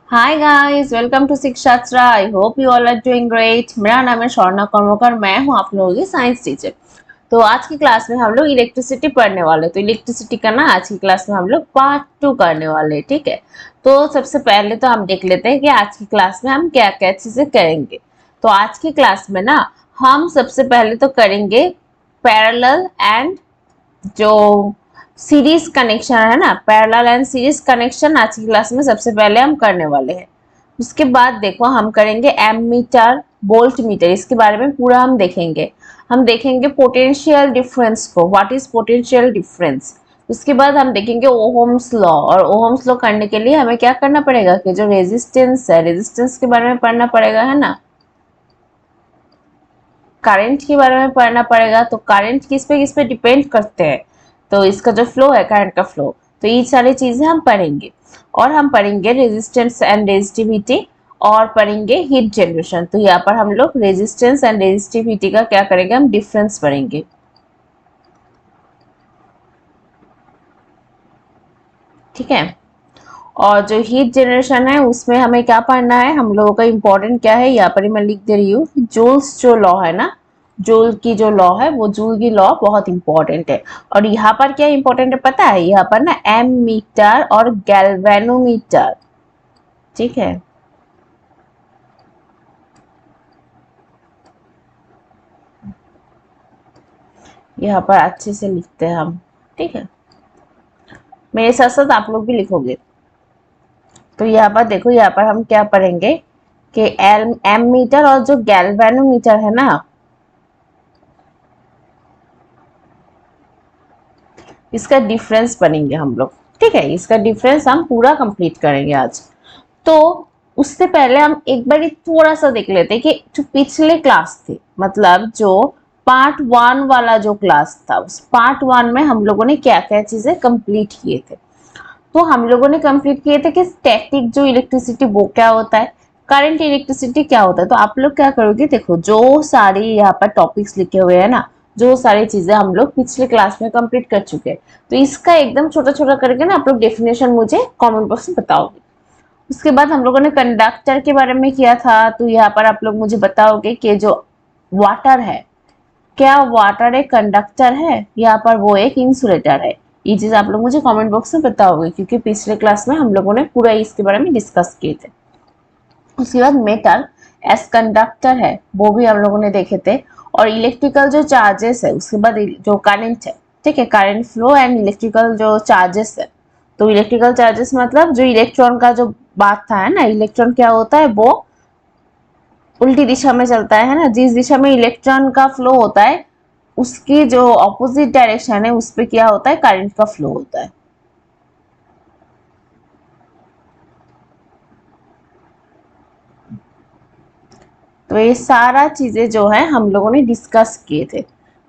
Hi guys, welcome to Shikshatra. I hope you all are doing great. मेरा नाम है शौर्णा कर्मकर, मैं हूं आप लोगों की साइंस टीचर। तो आज की क्लास में हम लोग इलेक्ट्रिसिटी पढ़ने वाले, तो इलेक्ट्रिसिटी का ना आज की क्लास में हम लोग पार्ट 2 करने वाले हैं, ठीक है। तो सबसे पहले तो हम देख लेते हैं कि आज की क्लास में हम क्या क्या चीजें करेंगे। तो आज की क्लास में ना हम सबसे पहले तो करेंगे पैरेलल एंड जो सीरीज कनेक्शन है ना, पैरेलल एंड सीरीज कनेक्शन आज की क्लास में सबसे पहले हम करने वाले हैं। उसके बाद देखो हम करेंगे एमीटर, वोल्ट मीटर, इसके बारे में पूरा हम देखेंगे। हम देखेंगे पोटेंशियल डिफरेंस को, व्हाट इज पोटेंशियल डिफरेंस। उसके बाद हम देखेंगे ओहम्स लॉ, और ओहम्स लॉ करने के लिए हमें क्या करना पड़ेगा कि जो रेजिस्टेंस है, रेजिस्टेंस के बारे में पढ़ना पड़ेगा, है ना। करंट के बारे में पढ़ना पड़ेगा, तो करंट किस पे डिपेंड करते हैं, तो इसका जो फ्लो है, करंट का फ्लो, तो ये सारी चीजें हम पढ़ेंगे। और हम पढ़ेंगे रेजिस्टेंस एंड रेजिस्टिविटी, और पढ़ेंगे हीट जनरेशन। तो यहाँ पर हम लोग रेजिस्टेंस एंड रेजिस्टिविटी का क्या करेंगे, हम डिफरेंस पढ़ेंगे, ठीक है। और जो हीट जनरेशन है उसमें हमें क्या पढ़ना है, हम लोगों का इंपॉर्टेंट क्या है, यहाँ पर ही मैं लिख दे रही हूँ, जूल्स जो लॉ है ना, जूल की जो लॉ है, वो जूल की लॉ बहुत इंपॉर्टेंट है। और यहाँ पर क्या इंपॉर्टेंट है पता है, यहाँ पर ना एम मीटर और गैल्वेनोमीटर, ठीक है। यहाँ पर अच्छे से लिखते हैं हम, ठीक है। मेरे साथ साथ आप लोग भी लिखोगे। तो यहाँ पर देखो, यहाँ पर हम क्या पढ़ेंगे कि एम एम मीटर और जो गैल्वेनोमीटर है ना, इसका डिफरेंस पढ़ेंगे हम लोग, ठीक है। इसका डिफरेंस हम पूरा कंप्लीट करेंगे आज। तो उससे पहले हम एक बार थोड़ा सा देख लेते हैं कि जो पिछले क्लास थे, मतलब जो पार्ट 1 वाला जो क्लास था, उस पार्ट 1 में हम लोगों ने क्या क्या चीजें कंप्लीट किए थे। तो हम लोगों ने कंप्लीट किए थे कि स्टैटिक जो इलेक्ट्रिसिटी वो क्या होता है, करंट इलेक्ट्रिसिटी क्या होता है। तो आप लोग क्या करोगे, देखो जो सारे यहाँ पर टॉपिक्स लिखे हुए हैं ना, जो सारी चीजें हम लोग पिछले क्लास में कंप्लीट कर चुके हैं, तो इसका एकदम छोटा छोटा करके ना आप लोग डेफिनेशन मुझे कमेंट बॉक्स में बताओगे। उसके बाद हम लोगों ने कंडक्टर के बारे में किया था, तो यहाँ पर आप लोग मुझे बताओगे कि जो वाटर है, क्या वाटर एक कंडक्टर है, यहाँ पर वो एक इंसुलेटर है। ये चीज आप लोग मुझे कमेंट बॉक्स में बताओगे, क्योंकि पिछले क्लास में हम लोगों ने पूरा इसके बारे में डिस्कस किए थे। उसके बाद मेटल एस कंडक्टर है, वो भी हम लोगों ने देखे थे। और इलेक्ट्रिकल जो चार्जेस है, उसके बाद जो करंट है, ठीक है, करंट फ्लो एंड इलेक्ट्रिकल जो चार्जेस है। तो इलेक्ट्रिकल चार्जेस मतलब जो इलेक्ट्रॉन का जो बात था, है ना, इलेक्ट्रॉन क्या होता है, वो उल्टी दिशा में चलता है ना, जिस दिशा में इलेक्ट्रॉन का फ्लो होता है उसकी जो ऑपोजिट डायरेक्शन है उस पे क्या होता है, करंट का फ्लो होता है। तो ये सारा चीजें जो है हम लोगों ने डिस्कस किए थे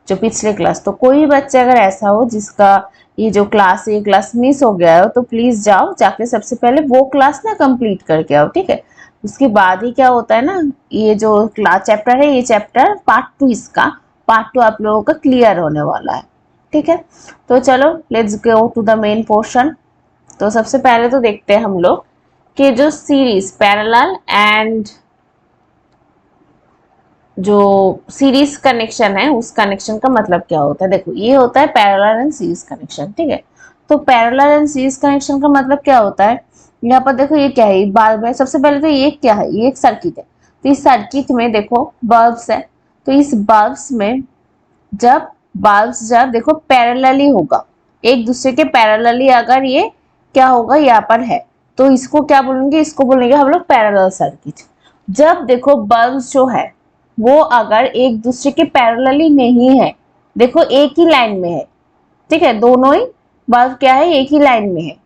जो पिछले क्लास। तो कोई बच्चा अगर ऐसा हो जिसका ये क्लास मिस हो गया हो, तो प्लीज जाओ, जाके सबसे पहले वो क्लास ना कंप्लीट करके आओ, ठीक है। उसके बाद ही क्या होता है ना, ये जो क्लास चैप्टर है, ये चैप्टर पार्ट 2, इसका पार्ट 2 आप लोगों का क्लियर होने वाला है, ठीक है। तो चलो let's go to the main portion. तो सबसे पहले तो देखते हैं हम लोग कि जो सीरीज पैरेलल एंड जो सीरीज कनेक्शन है, उस कनेक्शन का मतलब क्या होता है। देखो ये होता है पैरेलल एंड सीरीज कनेक्शन, ठीक है। तो पैरेलल एंड सीरीज कनेक्शन का मतलब क्या होता है, यहाँ पर देखो ये क्या है, बल्ब है। सबसे पहले तो ये क्या है, ये एक सर्किट है। तो इस सर्किट में देखो बल्ब्स है। तो इस बल्ब्स में जब देखो पैरेलली होगा, एक दूसरे के पैरेलली अगर ये क्या होगा यहाँ पर है, तो इसको क्या बोलेंगे, इसको बोलेंगे हम लोग पैरेलल सर्किट। जब देखो बल्ब्स जो है वो अगर एक दूसरे के पैरेलली नहीं है, देखो एक ही लाइन में है, ठीक है, दोनों ही बल्ब क्या है, एक ही लाइन में है,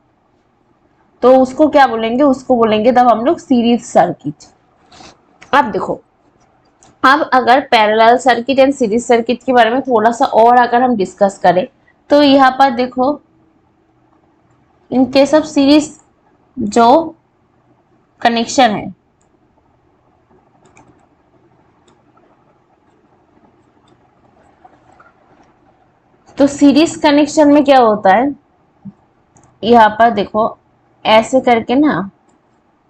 तो उसको क्या बोलेंगे, उसको बोलेंगे तब हम लोग सीरीज सर्किट। अब देखो, अब अगर parallel circuit and series circuit के बारे में थोड़ा सा और अगर हम डिस्कस करें, तो यहाँ पर देखो इन केस ऑफ सीरीज जो कनेक्शन है, तो सीरीज कनेक्शन में क्या होता है, यहाँ पर देखो ऐसे करके ना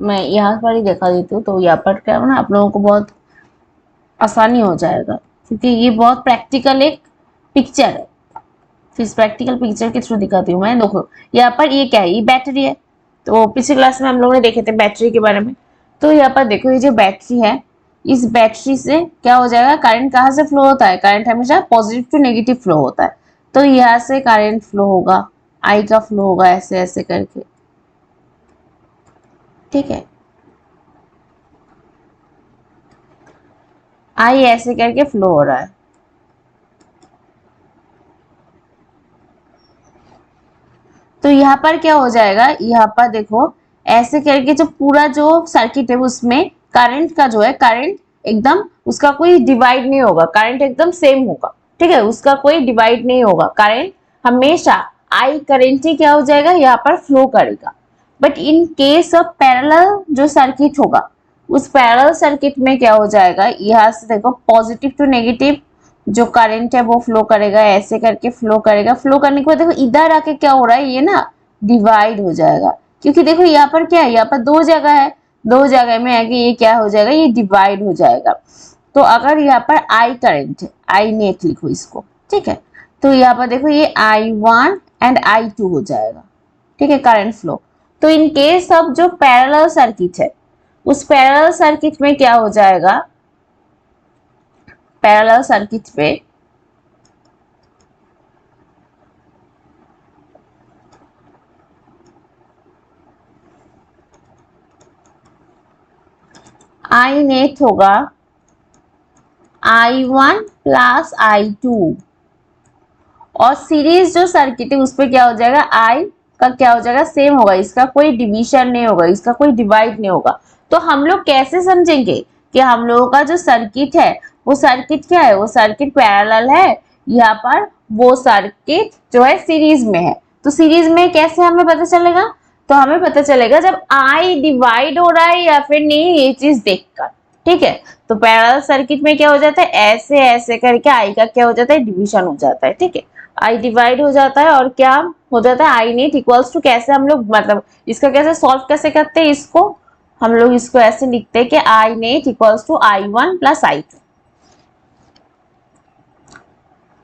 मैं यहाँ पर ही दिखा देती हूँ, तो यहाँ पर क्या है ना, आप लोगों को बहुत आसानी हो जाएगा, क्योंकि ये बहुत प्रैक्टिकल एक पिक्चर है। फिर इस प्रैक्टिकल पिक्चर के थ्रू दिखाती हूँ मैं। देखो यहाँ पर ये क्या है, ये बैटरी है। तो पिछले क्लास में हम लोगों ने देखे थे बैटरी के बारे में। तो यहाँ पर देखो, ये जो बैटरी है, इस बैटरी से क्या हो जाएगा, करंट कहाँ से फ्लो होता है, करंट हमेशा पॉजिटिव टू नेगेटिव फ्लो होता है। तो यहाँ से करंट फ्लो होगा, आई का फ्लो होगा ऐसे ऐसे करके, ठीक है। आई ऐसे करके फ्लो हो रहा है। तो यहाँ पर क्या हो जाएगा, यहाँ पर देखो ऐसे करके जो पूरा जो सर्किट है उसमें करंट का जो है, करंट एकदम उसका कोई डिवाइड नहीं होगा, करंट एकदम सेम होगा, ठीक है, उसका कोई डिवाइड नहीं होगा। करंट हमेशा आई करंट ही क्या हो जाएगा, यहाँ पर फ्लो करेगा। But in case of parallel जो सर्किट होगा, उस पैरेलल सर्किट में क्या हो जाएगा, यहाँ से देखो पॉजिटिव टू नेगेटिव जो करंट है वो फ्लो करेगा, ऐसे करके फ्लो करेगा। फ्लो करने के बाद देखो इधर आके क्या हो रहा है, ये ना डिवाइड हो जाएगा, क्योंकि देखो यहाँ पर क्या है, यहाँ पर दो जगह है, दो जगह में आके ये क्या हो जाएगा, ये डिवाइड हो जाएगा। तो अगर यहाँ पर आई करंट है, आई नेट लिखो इसको, ठीक है। तो यहाँ पर देखो ये I1 एंड I2 हो जाएगा, ठीक है, करंट फ्लो। तो इन केस ऑफ जो पैरेलल सर्किट है, उस पैरेलल सर्किट में क्या हो जाएगा, पैरेलल सर्किट पे आई नेट होगा I1 प्लस I2, और सीरीज जो सर्किट है उस पर क्या हो जाएगा, आई का क्या हो जाएगा, सेम होगा, इसका कोई डिवीजन नहीं होगा, इसका कोई डिवाइड नहीं होगा। तो हम लोग कैसे समझेंगे कि हम लोगों का जो सर्किट है वो सर्किट क्या है, वो सर्किट पैरेलल है, यहाँ पर वो सर्किट जो है सीरीज में है। तो सीरीज में कैसे हमें पता चलेगा, तो हमें पता चलेगा जब आई डिवाइड हो रहा है या फिर नहीं, ये चीज देखकर, ठीक है। तो पैरेलल सर्किट में क्या हो जाता है, ऐसे ऐसे करके आई का क्या हो जाता है, डिवीजन हो जाता है, ठीक है। आई डिवाइड हो जाता है और क्या हो जाता है, आई नेट इक्वल्स टू, कैसे हम लोग मतलब इसका कैसे सॉल्व कैसे करते हैं, इसको हम लोग इसको ऐसे लिखते हैं कि I net equals to I1 plus I2।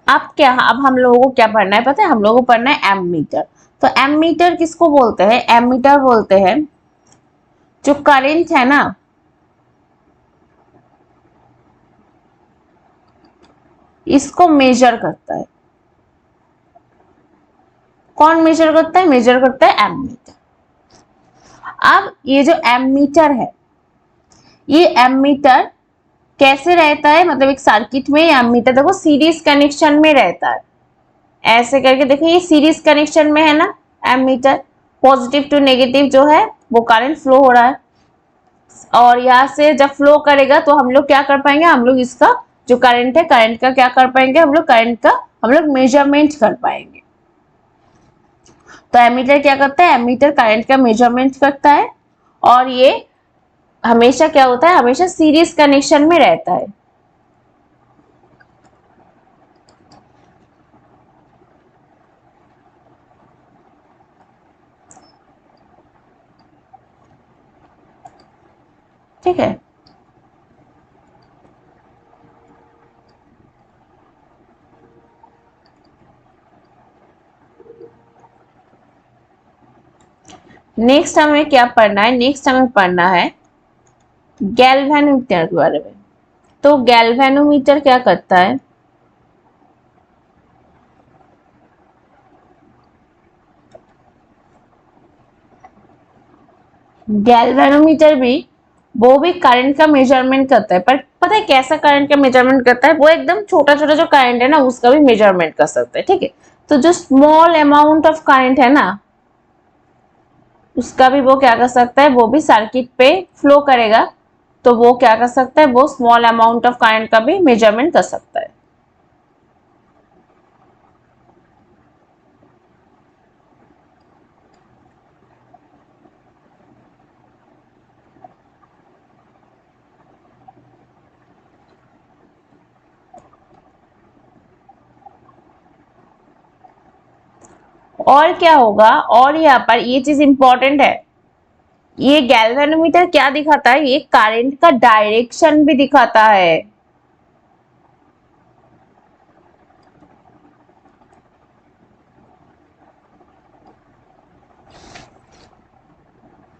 अब क्या, अब हम लोगों को क्या पढ़ना है पता है, हम लोगों को पढ़ना है एमीटर। तो एमीटर किसको बोलते हैं, एमीटर बोलते हैं जो करंट है ना, इसको मेजर करता है। कौन मेजर करता है, मेजर करता है एमीटर। अब ये जो एमीटर है, ये एमीटर कैसे रहता है, मतलब एक सर्किट में एमीटर देखो सीरीज कनेक्शन में रहता है, ऐसे करके देखो ये सीरीज कनेक्शन में है ना एमीटर, पॉजिटिव टू नेगेटिव जो है वो करंट फ्लो हो रहा है, और यहाँ से जब फ्लो करेगा तो हम लोग क्या कर पाएंगे, हम लोग इसका जो करंट है, करंट का क्या कर पाएंगे, हम लोग करंट का हम लोग मेजरमेंट कर पाएंगे। तो एमीटर क्या करता है, एमीटर करंट का मेजरमेंट करता है, और ये हमेशा क्या होता है, हमेशा सीरीज कनेक्शन में रहता है। ठीक है, नेक्स्ट हमें क्या पढ़ना है, नेक्स्ट हमें पढ़ना है गैल्वेनोमीटर के बारे में। तो गैल्वेनोमीटर क्या करता है, गैल्वेनोमीटर भी वो भी करंट का मेजरमेंट करता है, पर पता है कैसा करंट का मेजरमेंट करता है, वो एकदम छोटा छोटा जो करंट है ना उसका भी मेजरमेंट कर सकता है, ठीक है। तो जो स्मॉल अमाउंट ऑफ करंट है ना, उसका भी वो क्या कर सकता है, वो भी सर्किट पे फ्लो करेगा, तो वो क्या कर सकता है, वो स्मॉल अमाउंट ऑफ करंट का भी मेजरमेंट कर सकता है। और क्या होगा, और यहाँ पर ये चीज इंपॉर्टेंट है ये गैल्वेनोमीटर क्या दिखाता है, ये करंट का डायरेक्शन भी दिखाता है।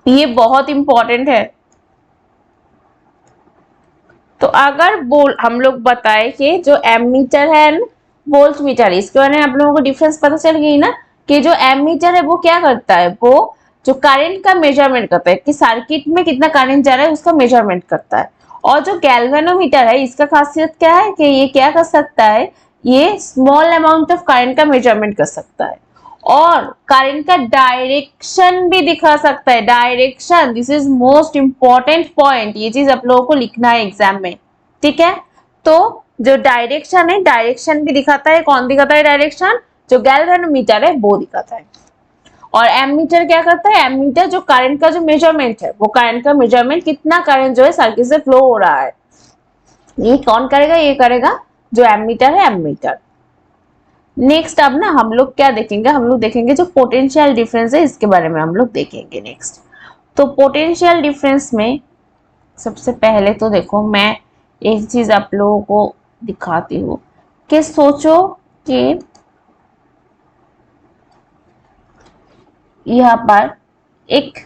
ये बहुत इंपॉर्टेंट है। तो अगर बोल हम लोग बताए कि जो एमीटर है वोल्ट मीटर, इसके बारे में आप लोगों को डिफरेंस पता चल गई ना, कि जो एमीटर है वो क्या करता है, वो जो करंट का मेजरमेंट करता है कि सर्किट में कितना करंट जा रहा है उसका मेजरमेंट करता है। और जो गैल्वेनोमीटर है इसका खासियत क्या है कि ये क्या कर सकता है, ये स्मॉल अमाउंट ऑफ करंट का मेजरमेंट कर सकता है और करंट का डायरेक्शन भी दिखा सकता है। Direction, this is most important point, ये चीज आप लोगों को लिखना है एग्जाम में, ठीक है। तो जो डायरेक्शन है, डायरेक्शन भी दिखाता है। कौन दिखाता है डायरेक्शन, जो गैल्वेनोमीटर है वो दिखाता है। और एमीटर क्या करता है, एमीटर जो करंट का जो मेजरमेंट है, वो करंट का मेजरमेंट कितना करंट जो है सर्किट से फ्लो हो रहा है, ये कौन करेगा, ये करेगा जो एमीटर है, एमीटर। नेक्स्ट अब ना हम लोग क्या देखेंगे, हम लोग देखेंगे जो पोटेंशियल डिफरेंस है इसके बारे में हम लोग देखेंगे नेक्स्ट। तो पोटेंशियल डिफरेंस में सबसे पहले तो देखो मैं एक चीज आप लोगों को दिखाती हूँ कि सोचो कि यहाँ पर एक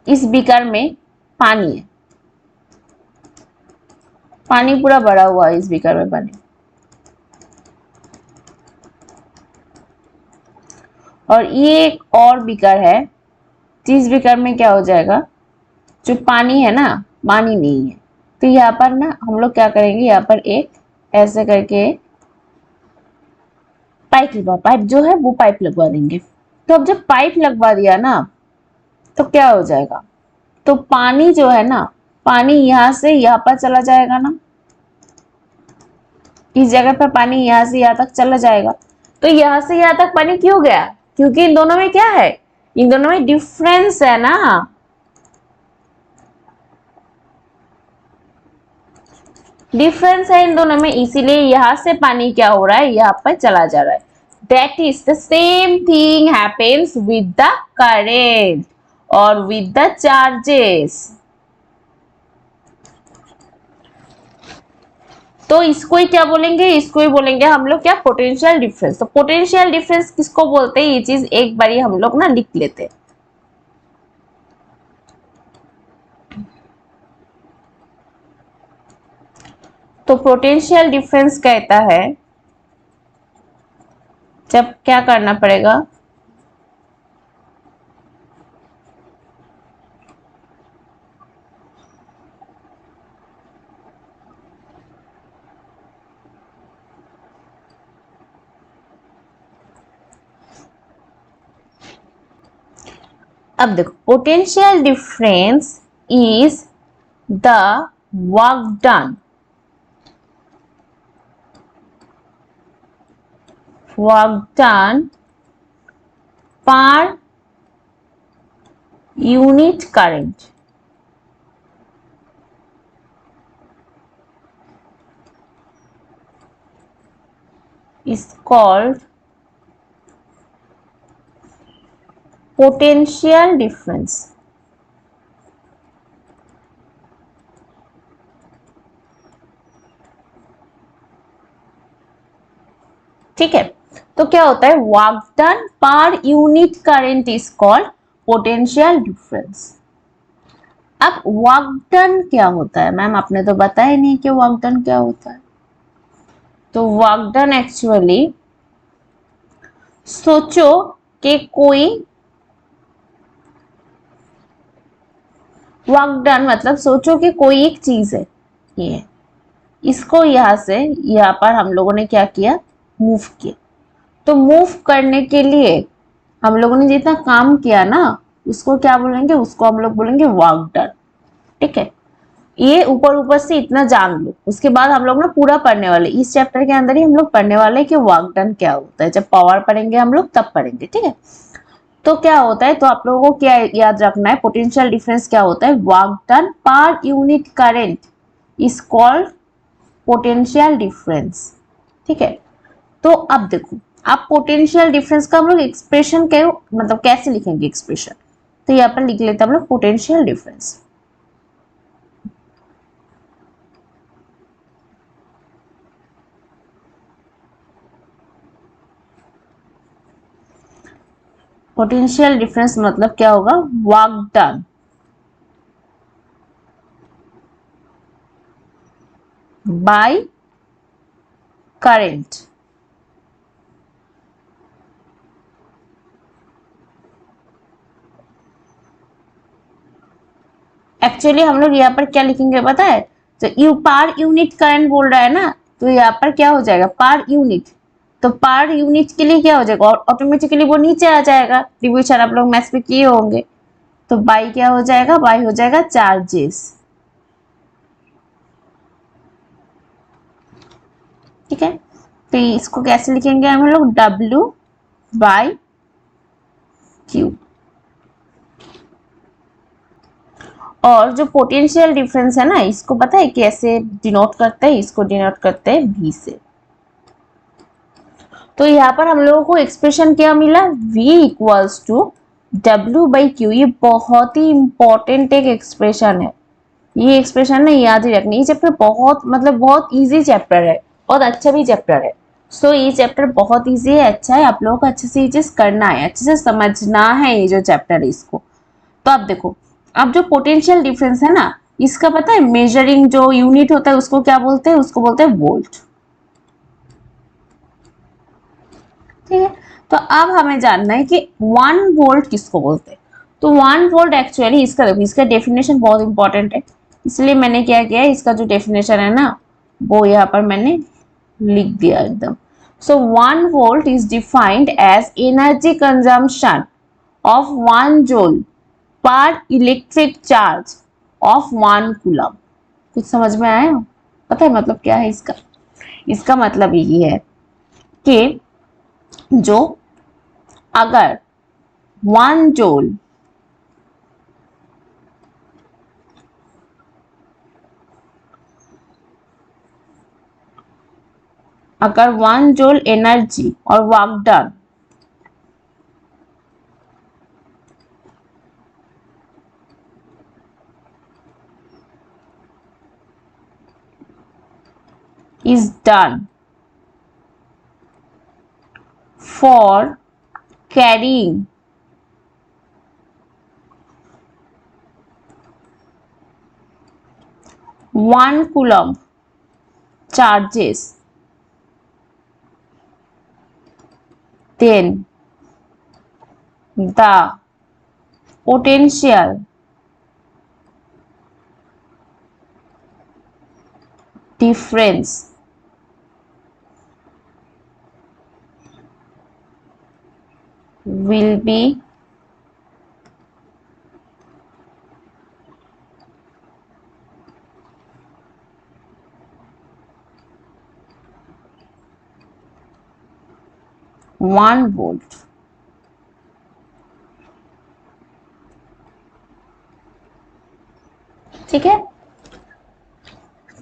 इस बीकर में पानी है, पानी पूरा भरा हुआ है इस बीकर में पानी, और ये एक और बीकर है जिस बीकर में क्या हो जाएगा, जो पानी है ना, पानी नहीं है। तो यहाँ पर ना हम लोग क्या करेंगे, यहाँ पर एक ऐसे करके पाइप जो है वो पाइप लगवा देंगे। तो अब जब पाइप लगवा दिया ना तो क्या हो जाएगा, तो पानी जो है ना, पानी यहाँ से यहाँ पर चला जाएगा ना, इस जगह पर पानी यहाँ से यहाँ तक चला जाएगा। तो यहाँ से यहाँ तक पानी क्यों गया, क्योंकि इन दोनों में क्या है, इन दोनों में डिफरेंस है ना, डिफरेंस है इन दोनों में, इसीलिए यहां से पानी क्या हो रहा है, यहाँ पर चला जा रहा है। That is the same thing happens with the current और विद द चार्जेस। तो इसको ही क्या बोलेंगे, इसको ही बोलेंगे हम लोग क्या, पोटेंशियल डिफरेंस। तो पोटेंशियल डिफरेंस किसको बोलते हैं, ये चीज एक बारी हम लोग ना लिख लेते हैं। तो पोटेंशियल डिफरेंस कहता है, जब क्या करना पड़ेगा, अब देखो potential difference is the work done, work done per unit current is called potential difference। ठीक है, तो क्या होता है, work done per unit current is called potential difference. अब वर्क डन क्या होता है, मैम आपने तो बताया नहीं कि वर्क डन क्या होता है। तो वर्क डन एक्चुअली, सोचो कि कोई, वर्क डन मतलब सोचो कि कोई एक चीज है, ये इसको यहां से यहाँ पर हम लोगों ने क्या किया, मूव किया। तो मूव करने के लिए हम लोगों ने जितना काम किया ना उसको क्या बोलेंगे, उसको हम लोग बोलेंगे वर्क डन। ठीक है, ये ऊपर ऊपर से इतना जान लो, उसके बाद हम लोग ना पूरा पढ़ने वाले, इस चैप्टर के अंदर ही हम लोग पढ़ने वाले कि वर्क डन क्या होता है। जब पावर पढ़ेंगे हम लोग तब पढ़ेंगे, ठीक है। तो क्या होता है, तो आप लोगों को क्या याद रखना है, पोटेंशियल डिफरेंस क्या होता है, work done per unit current is called potential difference. ठीक है, तो अब देखो आप पोटेंशियल डिफरेंस का हम लोग एक्सप्रेशन के मतलब कैसे लिखेंगे एक्सप्रेशन, तो यहाँ पर लिख लेते हैं हम लोग पोटेंशियल डिफरेंस। पोटेंशियल डिफरेंस मतलब क्या होगा, work done by current actually हम लोग यहाँ पर क्या लिखेंगे पता है, तो यू पर यूनिट करंट बोल रहा है ना, तो यहाँ पर क्या हो जाएगा पर यूनिट, तो पर यूनिट के लिए क्या हो जाएगा और ऑटोमेटिकली वो नीचे आ जाएगा, डिविजन आप लोग मैथ्स में किए होंगे, तो बाई क्या हो जाएगा, बाई हो जाएगा चार्जेस। ठीक है, तो इसको कैसे लिखेंगे हम लोग, W बाई Q। और जो पोटेंशियल डिफरेंस है ना, इसको पता है कैसे डिनोट करते हैं, इसको डिनोट करते हैं V से। तो यहाँ पर हम लोगों को एक्सप्रेशन क्या मिला, V equals to W by Q। ये बहुत ही इंपॉर्टेंट एक एक्सप्रेशन है, ये एक्सप्रेशन ना याद ही रखनी। ये चैप्टर बहुत मतलब बहुत इजी चैप्टर है, बहुत अच्छा भी चैप्टर है। सो ये चैप्टर बहुत इजी है, अच्छा है, आप लोगों को अच्छे से ये चीज करना है, अच्छे से समझना है ये जो चैप्टर है इसको। तो आप देखो, अब जो पोटेंशियल डिफरेंस है ना, इसका पता है मेजरिंग जो यूनिट होता है उसको क्या बोलते हैं, उसको बोलते हैं वोल्ट। ठीक है, तो अब हमें जानना है कि 1 वोल्ट किसको बोलते हैं। तो 1 वोल्ट एक्चुअली इसका देखो, इसका डेफिनेशन बहुत इंपॉर्टेंट है, इसलिए मैंने क्या किया है, इसका जो डेफिनेशन है ना वो यहाँ पर मैंने लिख दिया एकदम। So 1 volt is defined as energy consumption of 1 joule per electric charge of 1 coulomb. कुछ समझ में आया, पता है मतलब क्या है इसका, इसका मतलब ये है कि जो अगर 1 जूल अगर 1 जूल एनर्जी और work done is done for carrying 1 coulomb charges, then the potential difference will be 1 volt. ठीक है,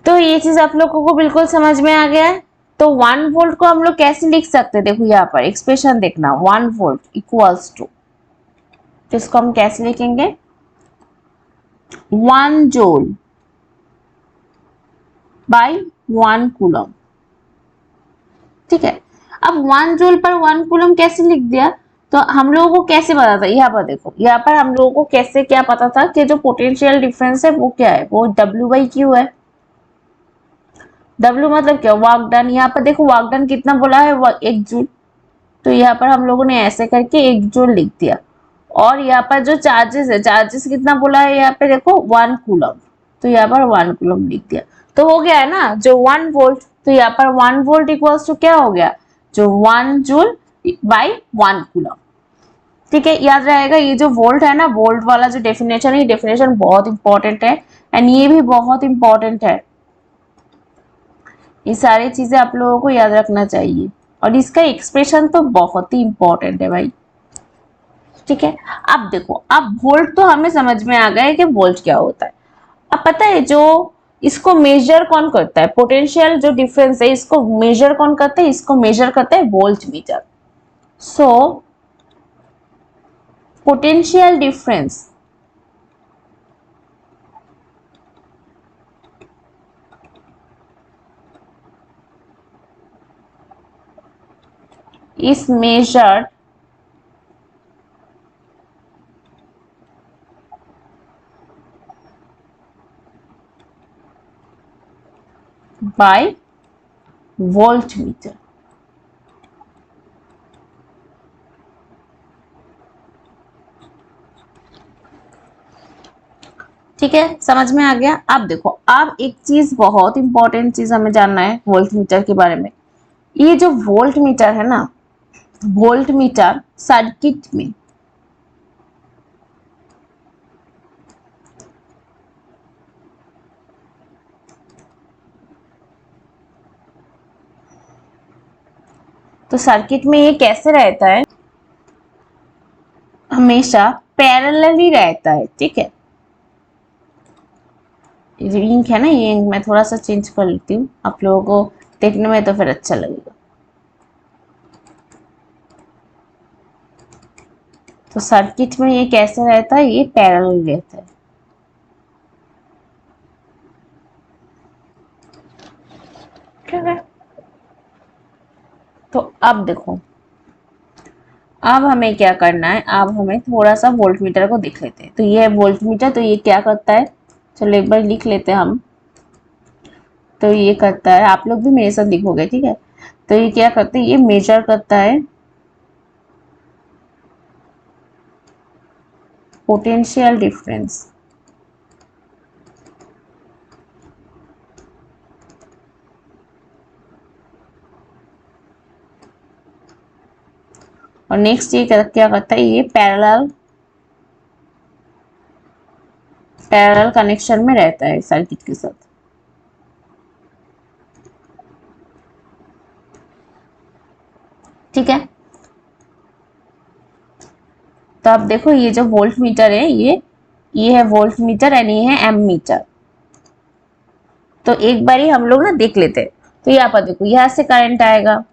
तो ये चीज आप लोगों को बिल्कुल समझ में आ गया है। तो 1 वोल्ट को हम लोग कैसे लिख सकते हैं, देखो यहाँ पर एक्सप्रेशन देखना, 1 वोल्ट इक्वल्स टू, तो इसको हम कैसे लिखेंगे, 1 जूल बाई 1 कूलम। ठीक है, अब 1 जूल पर 1 कूलम कैसे लिख दिया, तो हम लोगों को कैसे पता था, यहाँ पर देखो, यहाँ पर हम लोगों को कैसे क्या पता था कि जो पोटेंशियल डिफरेंस है वो क्या है, वो W बाई Q है। W मतलब क्या, वर्क डन। यहाँ पर देखो वर्क डन कितना बोला है, 1 जूल, तो यहाँ पर हम लोगों ने ऐसे करके 1 जूल लिख दिया। और यहाँ पर जो चार्जेस है, चार्जेस कितना बोला है, यहाँ पे देखो 1 कूलम, तो यहाँ पर 1 कूलम लिख दिया। तो हो गया है ना जो 1 वोल्ट, तो यहाँ पर 1 वोल्ट इक्वल्स टू क्या हो गया, जो 1 जूल बाई 1 कूलम। ठीक है, याद रहेगा ये जो वोल्ट है ना, वोल्ट वाला जो डेफिनेशन है, ये डेफिनेशन बहुत इंपॉर्टेंट है, एंड ये भी बहुत इंपॉर्टेंट है। ये सारी चीजें आप लोगों को याद रखना चाहिए, और इसका एक्सप्रेशन तो बहुत ही इंपॉर्टेंट है भाई। ठीक है, अब देखो, अब वोल्ट तो हमें समझ में आ गया है कि वोल्ट क्या होता है। अब पता है जो इसको मेजर कौन करता है? पोटेंशियल जो डिफरेंस है इसको मेजर कौन करता है? इसको मेजर करता है volt meter. So potential difference is measured by voltmeter। ठीक है, समझ में आ गया। अब देखो, अब एक चीज बहुत इंपॉर्टेंट चीज हमें जानना है वोल्टमीटर के बारे में। ये जो वोल्टमीटर है ना, वोल्टमीटर सर्किट में तो सर्किट में ये कैसे रहता है? हमेशा पैरेलल ही रहता है। ठीक है, ये इंक है ना, ये इंक मैं थोड़ा सा चेंज कर लेती हूँ आप लोगों को देखने में तो फिर अच्छा लगेगा। तो सर्किट में ये कैसे रहता है? ये पैरेलल रहता है। ठीक है, तो अब देखो, अब हमें क्या करना है? अब हमें थोड़ा सा वोल्टमीटर को देख लेते हैं। तो ये है वोल्टमीटर। तो ये क्या करता है? चलो एक बार लिख लेते हैं हम। तो ये करता है, आप लोग भी मेरे साथ लिखोगे, ठीक है? तो ये क्या करता है? ये मेजर करता है पोटेंशियल डिफरेंस। और नेक्स्ट ये क्या करता है? ये पैरेलल कनेक्शन में रहता है सर्किट के साथ। ठीक है, तो अब देखो, ये जो वोल्ट मीटर है, ये है वोल्ट मीटर एंड ये है एम मीटर। तो एक बार ही हम लोग ना देख लेते हैं। तो यहाँ पर देखो, यहाँ से करंट आएगा,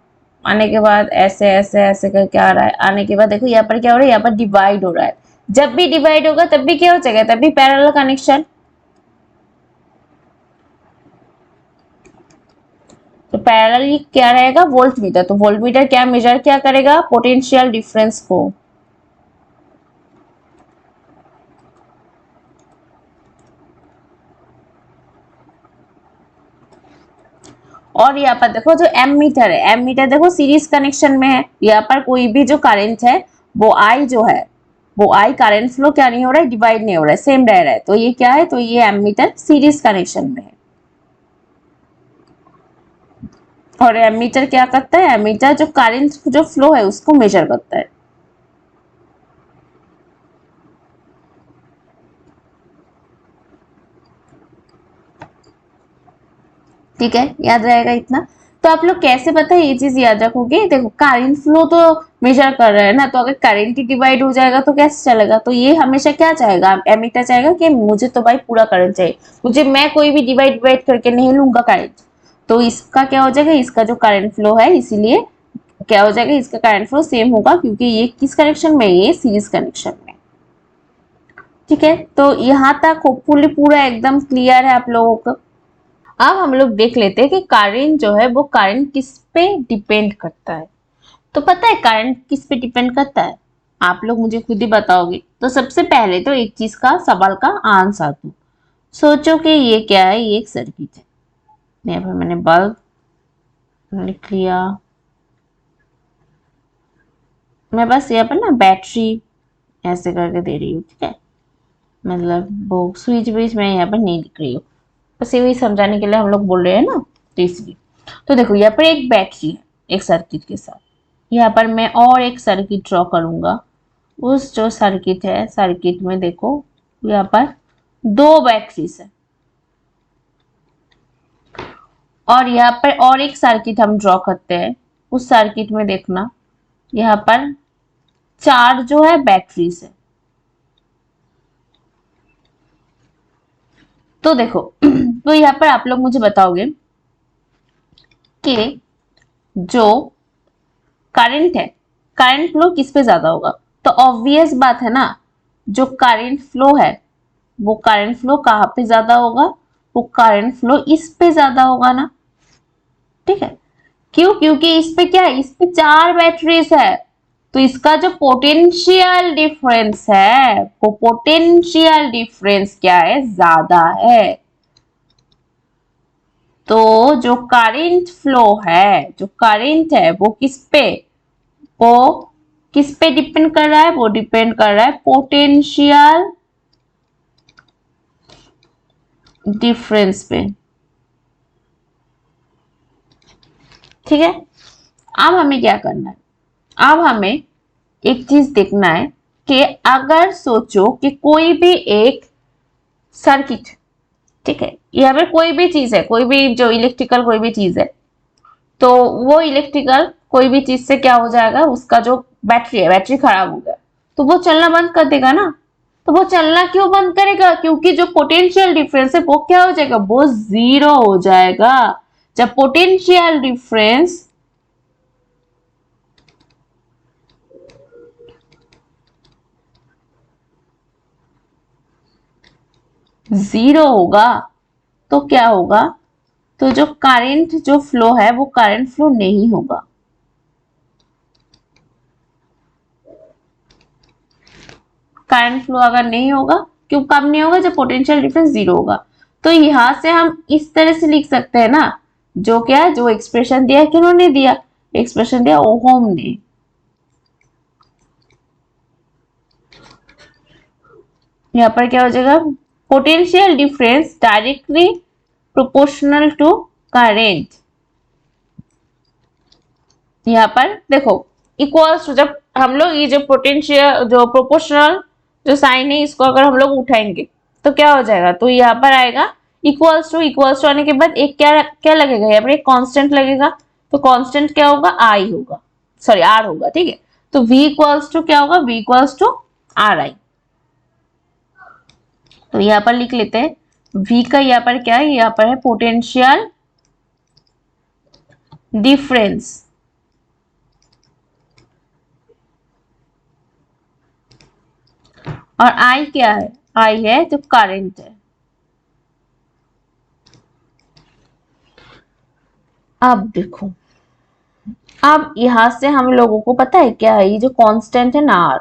आने के बाद ऐसे ऐसे ऐसे करके आ रहा है। आने के बाद देखो यहाँ पर क्या हो रहा है? यहाँ पर डिवाइड हो रहा है। जब भी डिवाइड होगा तब भी क्या हो जाएगा? तब भी पैरेलल कनेक्शन। तो पैरेलल क्या रहेगा? Volt meter. तो वोल्ट मीटर क्या मेजर क्या करेगा? पोटेंशियल डिफरेंस को। और यहाँ पर देखो, जो एम मीटर है, एम मीटर देखो सीरीज कनेक्शन में है। यहाँ पर कोई भी जो करंट है, वो आई जो है, वो आई करंट फ्लो क्या नहीं हो रहा है? डिवाइड नहीं हो रहा है, सेम रह रहा है। तो ये क्या है? तो ये एम मीटर सीरीज कनेक्शन में है। और एम मीटर क्या करता है? एम मीटर जो करंट जो फ्लो है उसको मेजर करता है। ठीक है, याद रहेगा इतना। तो आप लोग कैसे पता है ये चीज याद रखोगे? देखो, करंट फ्लो तो मेजर कर रहे हैं ना, तो अगर करंट ही डिवाइड हो जाएगा तो कैसे चलेगा? तो ये हमेशा क्या चाहेगा? एमीटर चाहेगा कि मुझे तो भाई पूरा करंट चाहिए, मुझे मैं कोई भी डिवाइड डिवाइड करके नहीं लूंगा करंट। तो इसका क्या हो जाएगा? इसका जो करंट फ्लो है, इसीलिए क्या हो जाएगा? इसका करंट फ्लो सेम होगा, क्योंकि ये किस कनेक्शन में? ये सीरीज कनेक्शन में। ठीक है, तो यहाँ तक होपफुली पूरा एकदम क्लियर है आप लोगों को। अब हम लोग देख लेते हैं कि करंट जो है वो करंट किस पे डिपेंड करता है। तो पता है करंट किस पे डिपेंड करता है? आप लोग मुझे खुद ही बताओगे। तो सबसे पहले तो एक चीज का सवाल का आंसर दो। सोचो कि ये क्या है? ये एक सर्किट है। यहाँ पर मैंने बल्ब लिख लिया। मैं बस यहाँ पर ना बैटरी ऐसे करके दे रही हूँ, ठीक है? मतलब वो स्विच विच मैं यहाँ पर नहीं लिख रही हूँ, बस यही समझाने के लिए हम लोग बोल रहे हैं ना, तो इसलिए। तो देखो, यहाँ पर एक बैटरी है एक सर्किट के साथ। यहाँ पर मैं और एक सर्किट ड्रॉ करूंगा। उस जो सर्किट है, सर्किट में देखो यहाँ पर दो बैटरीज है। और यहाँ पर और एक सर्किट हम ड्रॉ करते हैं। उस सर्किट में देखना, यहाँ पर चार जो है बैटरीज है। तो देखो तो यहाँ पर आप लोग मुझे बताओगे कि जो करंट है, करंट फ्लो किस पे ज्यादा होगा? तो ऑब्वियस बात है ना, जो करंट फ्लो है वो करंट फ्लो कहाँ पे ज्यादा होगा? वो करंट फ्लो इस पे ज्यादा होगा ना, ठीक है। क्यों? क्योंकि इस पे क्या है, इस पे 4 बैटरीज है, तो इसका जो पोटेंशियल डिफरेंस है वो पोटेंशियल डिफरेंस क्या है, ज्यादा है। तो जो करंट फ्लो है, जो करंट है वो किस पे डिपेंड कर रहा है? वो डिपेंड कर रहा है पोटेंशियल डिफरेंस पे, ठीक है। अब हमें क्या करना है? अब हमें एक चीज देखना है कि अगर सोचो कि कोई भी एक सर्किट, ठीक है, यहाँ पे कोई भी चीज है, कोई भी जो इलेक्ट्रिकल कोई भी चीज है, तो वो इलेक्ट्रिकल कोई भी चीज से क्या हो जाएगा, उसका जो बैटरी है, बैटरी खराब हो गया तो वो चलना बंद कर देगा ना। तो वो चलना क्यों बंद करेगा? क्योंकि जो पोटेंशियल डिफरेंस है वो क्या हो जाएगा, वो जीरो हो जाएगा। जब पोटेंशियल डिफरेंस जीरो होगा तो क्या होगा, तो जो करंट जो फ्लो है वो करंट फ्लो नहीं होगा। करंट फ्लो अगर नहीं होगा, क्यों कब नहीं होगा? जब पोटेंशियल डिफरेंस जीरो होगा। तो यहां से हम इस तरह से लिख सकते हैं ना, जो क्या है, जो एक्सप्रेशन दिया किन्होंने दिया, एक्सप्रेशन दिया ओहम ने। यहाँ पर क्या हो जाएगा, potential difference directly proportional to current. यहाँ पर देखो इक्वल्स टू, जब हम लोग ये जो पोटेंशियल जो प्रोपोर्शनल जो साइन है इसको अगर हम लोग उठाएंगे तो क्या हो जाएगा, तो यहाँ पर आएगा इक्वल्स टू आने के बाद एक क्या क्या लगेगा, यहाँ पर एक कांस्टेंट लगेगा। तो कांस्टेंट क्या होगा, आई होगा, सॉरी आर होगा, ठीक है। तो v इक्वल्स टू क्या होगा, v equals to R I. तो यहाँ पर लिख लेते हैं v का, यहाँ पर क्या है, यहाँ पर है पोटेंशियल डिफरेंस, और I क्या है, I है जो करंट है। अब देखो, अब यहां से हम लोगों को पता है क्या है, ये जो कांस्टेंट है ना R,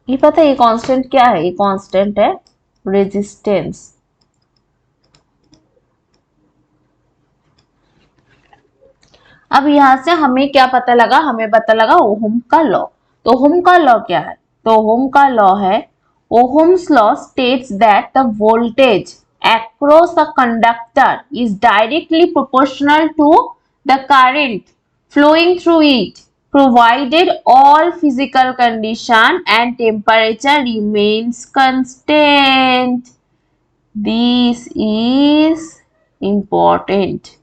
ये पता है ये कांस्टेंट क्या है, ये कांस्टेंट है रेजिस्टेंस। अब यहां से हमें क्या पता लगा, हमें पता लगा ओहम का लॉ। तो ओहम का लॉ क्या है, तो ओहम का लॉ है, Ohm's law states that the voltage across a conductor is directly proportional to the current flowing through it, provided all physical condition and temperature remains constant. This is important.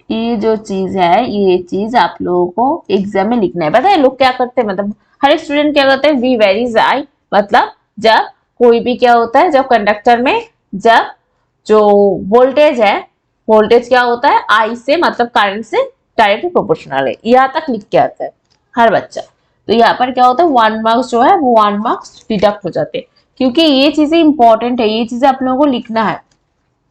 ये जो चीज है, ये चीज आप लोगों को एग्जाम में लिखना है। पता है लोग क्या करते हैं, मतलब हर एक स्टूडेंट क्या करते हैं, वी वेरीज आई, मतलब जब कोई भी क्या होता है, जब कंडक्टर में जब जो वोल्टेज है, वोल्टेज क्या होता है, आई से मतलब करंट से डायरेक्टली प्रोपोर्शनल है, यहाँ तक लिख के आता है हर बच्चा। तो यहाँ पर क्या होता है, 1 मार्क्स जो है वो 1 मार्क्स डिडक्ट हो जाते हैं, क्योंकि ये चीजें इंपॉर्टेंट है, ये चीजें आप लोगों को लिखना है।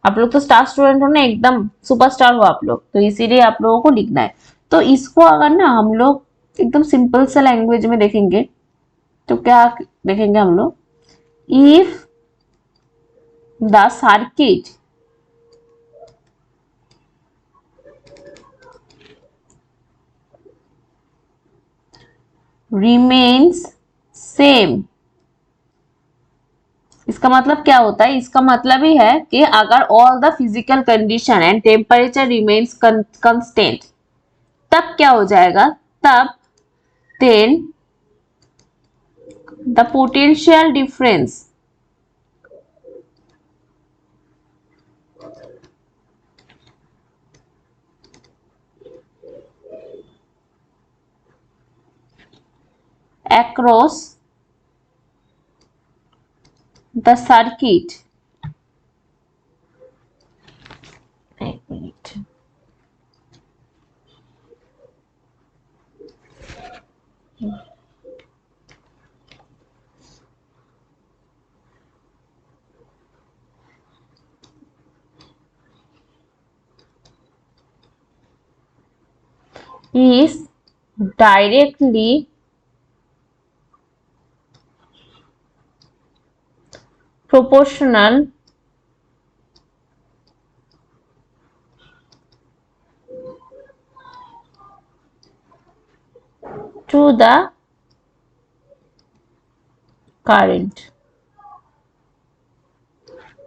आप लोग तो स्टार स्टूडेंट हो ना, एकदम सुपरस्टार हो आप लोग, तो इसीलिए आप लोगों को लिखना है। तो इसको अगर ना हम लोग एकदम सिंपल सा लैंग्वेज में देखेंगे तो क्या देखेंगे हम लोग, if the circuit remains same, इसका मतलब क्या होता है, इसका मतलब ही है कि अगर all the physical condition and temperature remains constant, तब क्या हो जाएगा, तब then the potential difference across the circuit, एक minute, is directly proportional to the current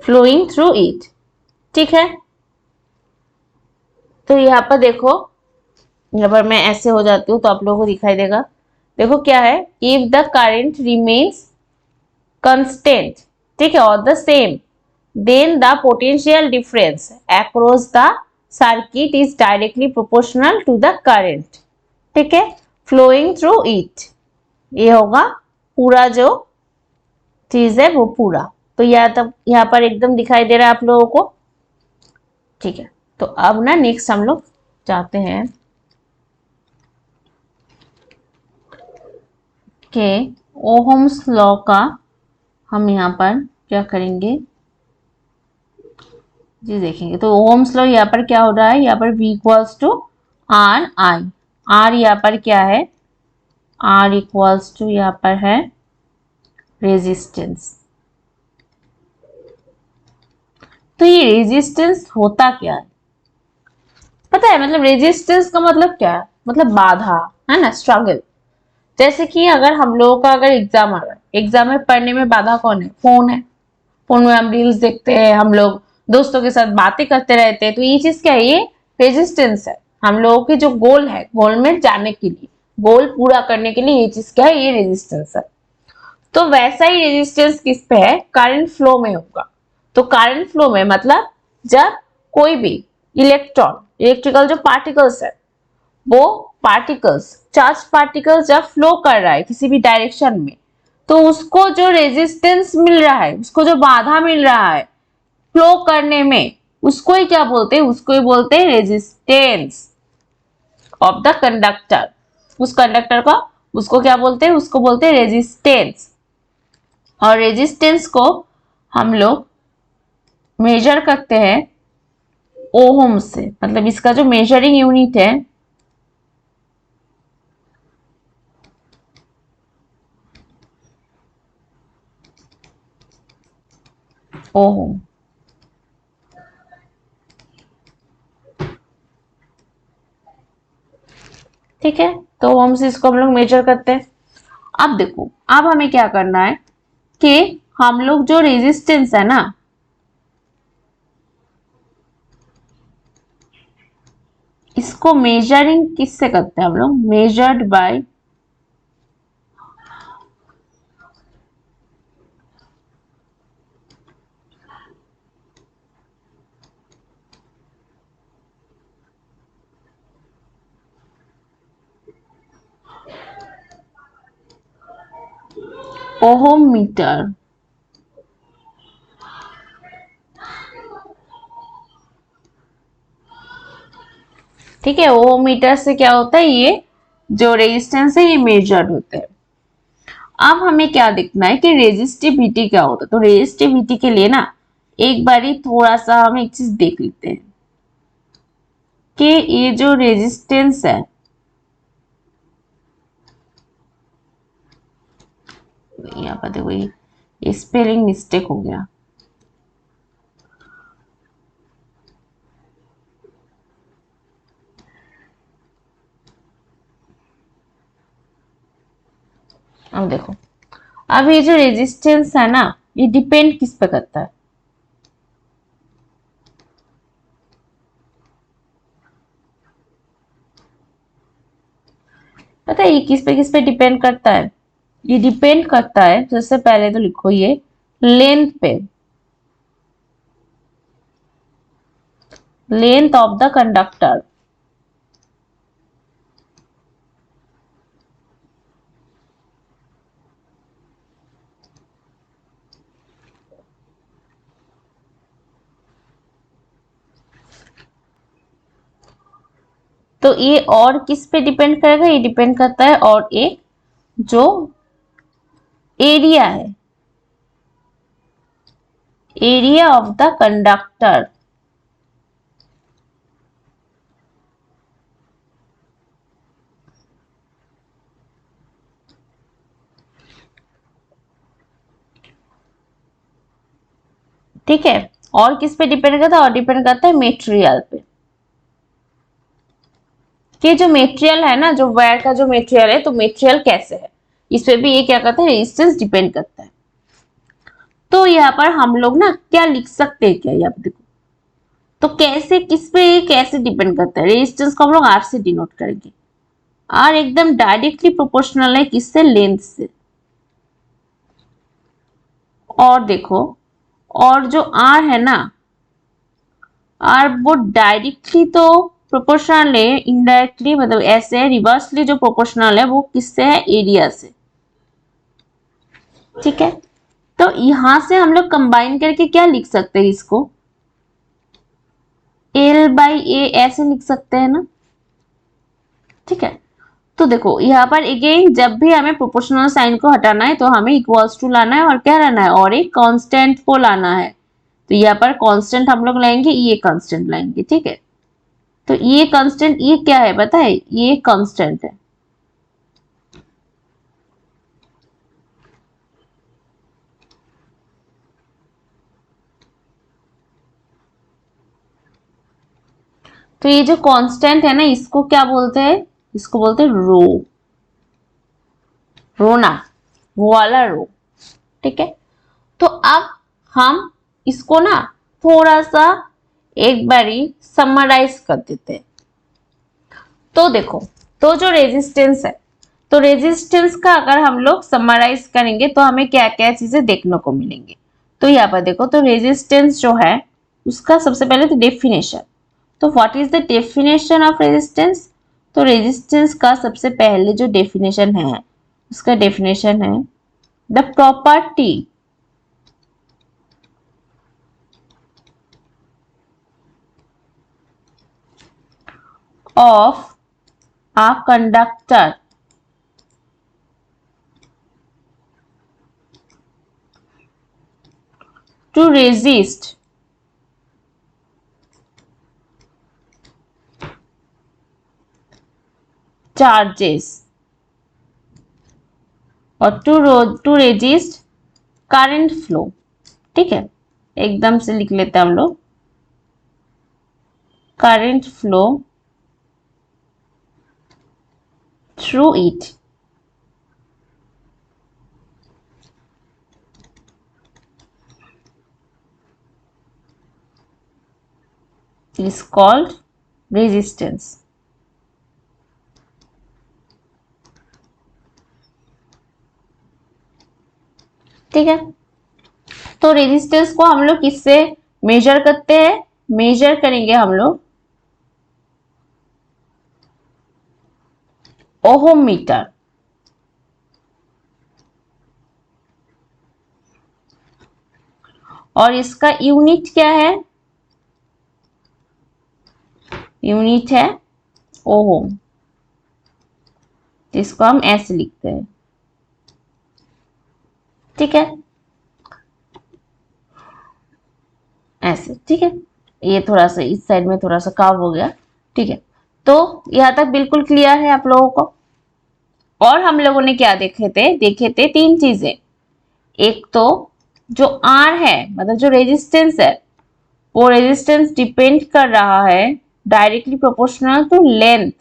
flowing through it। ठीक है, तो यहाँ पर देखो, यहाँ पर मैं ऐसे हो जाती हूँ तो आप लोगों को दिखाई देगा। देखो क्या है, if the current remains constant, ठीक है, और the same, then the potential difference across the circuit is directly proportional to the current, ठीक है, flowing through it। ये होगा पूरा जो चीज है वो पूरा। तो यहाँ पर एकदम दिखाई दे रहा है आप लोगों को, ठीक है। तो अब ना नेक्स्ट हम लोग जाते हैं कि ओहम्स लॉ का हम यहाँ पर क्या करेंगे जी, देखेंगे। तो ओहम्स लॉ यहाँ पर क्या हो रहा है, यहाँ पर V equals to R I, R यहाँ पर क्या है, आर इक्वल्स टू यहाँ पर है रेजिस्टेंस। तो ये रेजिस्टेंस होता क्या है पता है, मतलब रेजिस्टेंस का मतलब क्या है, मतलब बाधा है ना, स्ट्रगल। जैसे कि अगर हम लोगों का अगर एग्जाम आ रहा है, एग्जाम में पढ़ने में बाधा कौन है, फोन है। फोन में हम रील्स देखते हैं, हम लोग दोस्तों के साथ बातें करते रहते हैं, तो ये चीज क्या है, ये रेजिस्टेंस है। हम लोगों की जो गोल है, गोल में जाने के लिए, गोल पूरा करने के लिए ये चीज क्या है, ये रेजिस्टेंस है। तो वैसा ही रेजिस्टेंस किस पे है, करंट फ्लो में होगा। तो करंट फ्लो में मतलब जब कोई भी इलेक्ट्रॉन, इलेक्ट्रिकल जो पार्टिकल्स है, वो पार्टिकल्स, चार्ज पार्टिकल्स जब फ्लो कर रहा है किसी भी डायरेक्शन में, तो उसको जो रेजिस्टेंस मिल रहा है, उसको जो बाधा मिल रहा है फ्लो करने में, उसको ही क्या बोलते हैं, उसको ही बोलते हैं रेजिस्टेंस ऑफ द कंडक्टर। उस कंडक्टर का, उसको क्या बोलते हैं, उसको बोलते हैं रेजिस्टेंस। और रेजिस्टेंस को हम लोग मेजर करते हैं ओहम से, मतलब इसका जो मेजरिंग यूनिट है ओहम, ठीक है। तो ओहम से इसको हम लोग मेजर करते हैं। अब देखो, अब हमें क्या करना है कि हम लोग जो रेजिस्टेंस है ना, इसको मेजरिंग किससे करते हैं हम लोग, मेजर्ड बाय ओहम मीटर। ठीक है, ओहम मीटर से क्या होता है, ये जो रेजिस्टेंस है ये मेजर्ड होते हैं। अब हमें क्या देखना है कि रेजिस्टिविटी क्या होता है। तो रेजिस्टिविटी के लिए ना एक बारी थोड़ा सा हम एक चीज देख लेते हैं कि ये जो रेजिस्टेंस है, यहाँ पर देखो ये स्पेलिंग मिस्टेक हो गया। अब देखो, अब ये जो रेजिस्टेंस है ना, ये डिपेंड किस पे करता है, पता है ये किस पे डिपेंड करता है, ये डिपेंड करता है, जैसे पहले तो लिखो ये लेंथ पे, लेंथ ऑफ द कंडक्टर। तो ये और किस पे डिपेंड करेगा, ये डिपेंड करता है और एक जो एरिया है, एरिया ऑफ द कंडक्टर। ठीक है, और किस पे डिपेंड करता है, और डिपेंड करता है मेटेरियल पे, कि जो मेटेरियल है ना, जो वायर का जो मेटेरियल है, तो मेटेरियल कैसे है, इस पे भी ये क्या करता है, रेजिस्टेंस डिपेंड करता है। तो यहाँ पर हम लोग ना क्या लिख सकते हैं, क्या यहाँ पे देखो, तो कैसे, किस पे कैसे डिपेंड करता है, रेजिस्टेंस को हम लोग आर से डिनोट करेंगे। आर एकदम डायरेक्टली प्रोपोर्शनल है किससे, लेंथ से। और देखो, और जो आर है ना, आर वो डायरेक्टली तो प्रोपोर्शनल है, इनडायरेक्टली मतलब ऐसे रिवर्सली जो प्रोपोर्शनल है वो किससे है, एरिया से। ठीक है, तो यहां से हम लोग कंबाइन करके क्या लिख सकते हैं, इसको एल बाई ए ऐसे लिख सकते हैं ना। ठीक है, तो देखो यहाँ पर अगेन जब भी हमें प्रोपोर्शनल साइन को हटाना है तो हमें इक्वल्स टू लाना है और क्या लाना है, और एक कांस्टेंट को लाना है। तो यहाँ पर कांस्टेंट हम लोग लाएंगे, ये कांस्टेंट लाएंगे। ठीक है, तो ये कांस्टेंट, ये क्या है पता है, ये कांस्टेंट है। तो ये जो कांस्टेंट है ना, इसको क्या बोलते हैं, इसको बोलते हैं रो, रोना, वो वाला रो। ठीक है, तो अब हम इसको ना थोड़ा सा एक बारी समराइज कर देते हैं। तो देखो, तो जो रेजिस्टेंस है, तो रेजिस्टेंस का अगर हम लोग समराइज करेंगे तो हमें क्या क्या चीजें देखने को मिलेंगे। तो यहाँ पर देखो, तो रेजिस्टेंस जो है उसका सबसे पहले तो डेफिनेशन। तो what is the definition of resistance, तो रेजिस्टेंस का सबसे पहले जो डेफिनेशन है, उसका डेफिनेशन है the property of a conductor to resist charges और टू रेजिस्ट करंट फ्लो। ठीक है, एकदम से लिख लेते हैं हम लोग, current flow through it. is called resistance। ठीक है, तो रेजिस्टेंस को हम लोग किससे मेजर करते हैं, मेजर करेंगे हम लोग ओहम मीटर। और इसका यूनिट क्या है, यूनिट है ओहम, जिसको हम ऐसे लिखते हैं। ठीक है, ऐसे। ठीक है, ये थोड़ा सा इस साइड में थोड़ा सा काव हो गया। ठीक है, तो यहां तक बिल्कुल क्लियर है आप लोगों को। और हम लोगों ने क्या देखे थे तीन चीजें। एक तो जो आर है, मतलब जो रेजिस्टेंस है, वो रेजिस्टेंस डिपेंड कर रहा है directly proportional to length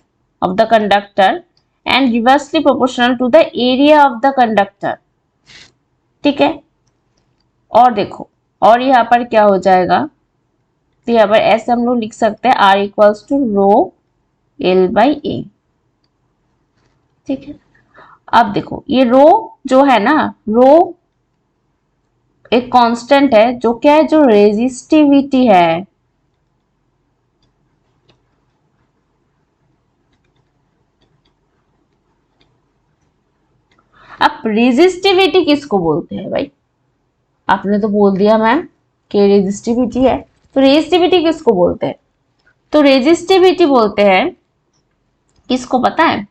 of the conductor and reversely proportional to the area of the conductor. ठीक है, और देखो, और यहाँ पर क्या हो जाएगा, तो यहाँ पर ऐसे हम लोग लिख सकते हैं R equals to rho L by A. ठीक है, अब देखो ये रो जो है ना, रो एक कांस्टेंट है, जो क्या है, जो रेजिस्टिविटी है। अब रेजिस्टिविटी किसको बोलते हैं भाई, आपने तो बोल दिया मैम कि रेजिस्टिविटी है, तो रेजिस्टिविटी किसको बोलते हैं, तो रेजिस्टिविटी बोलते हैं किसको पता है?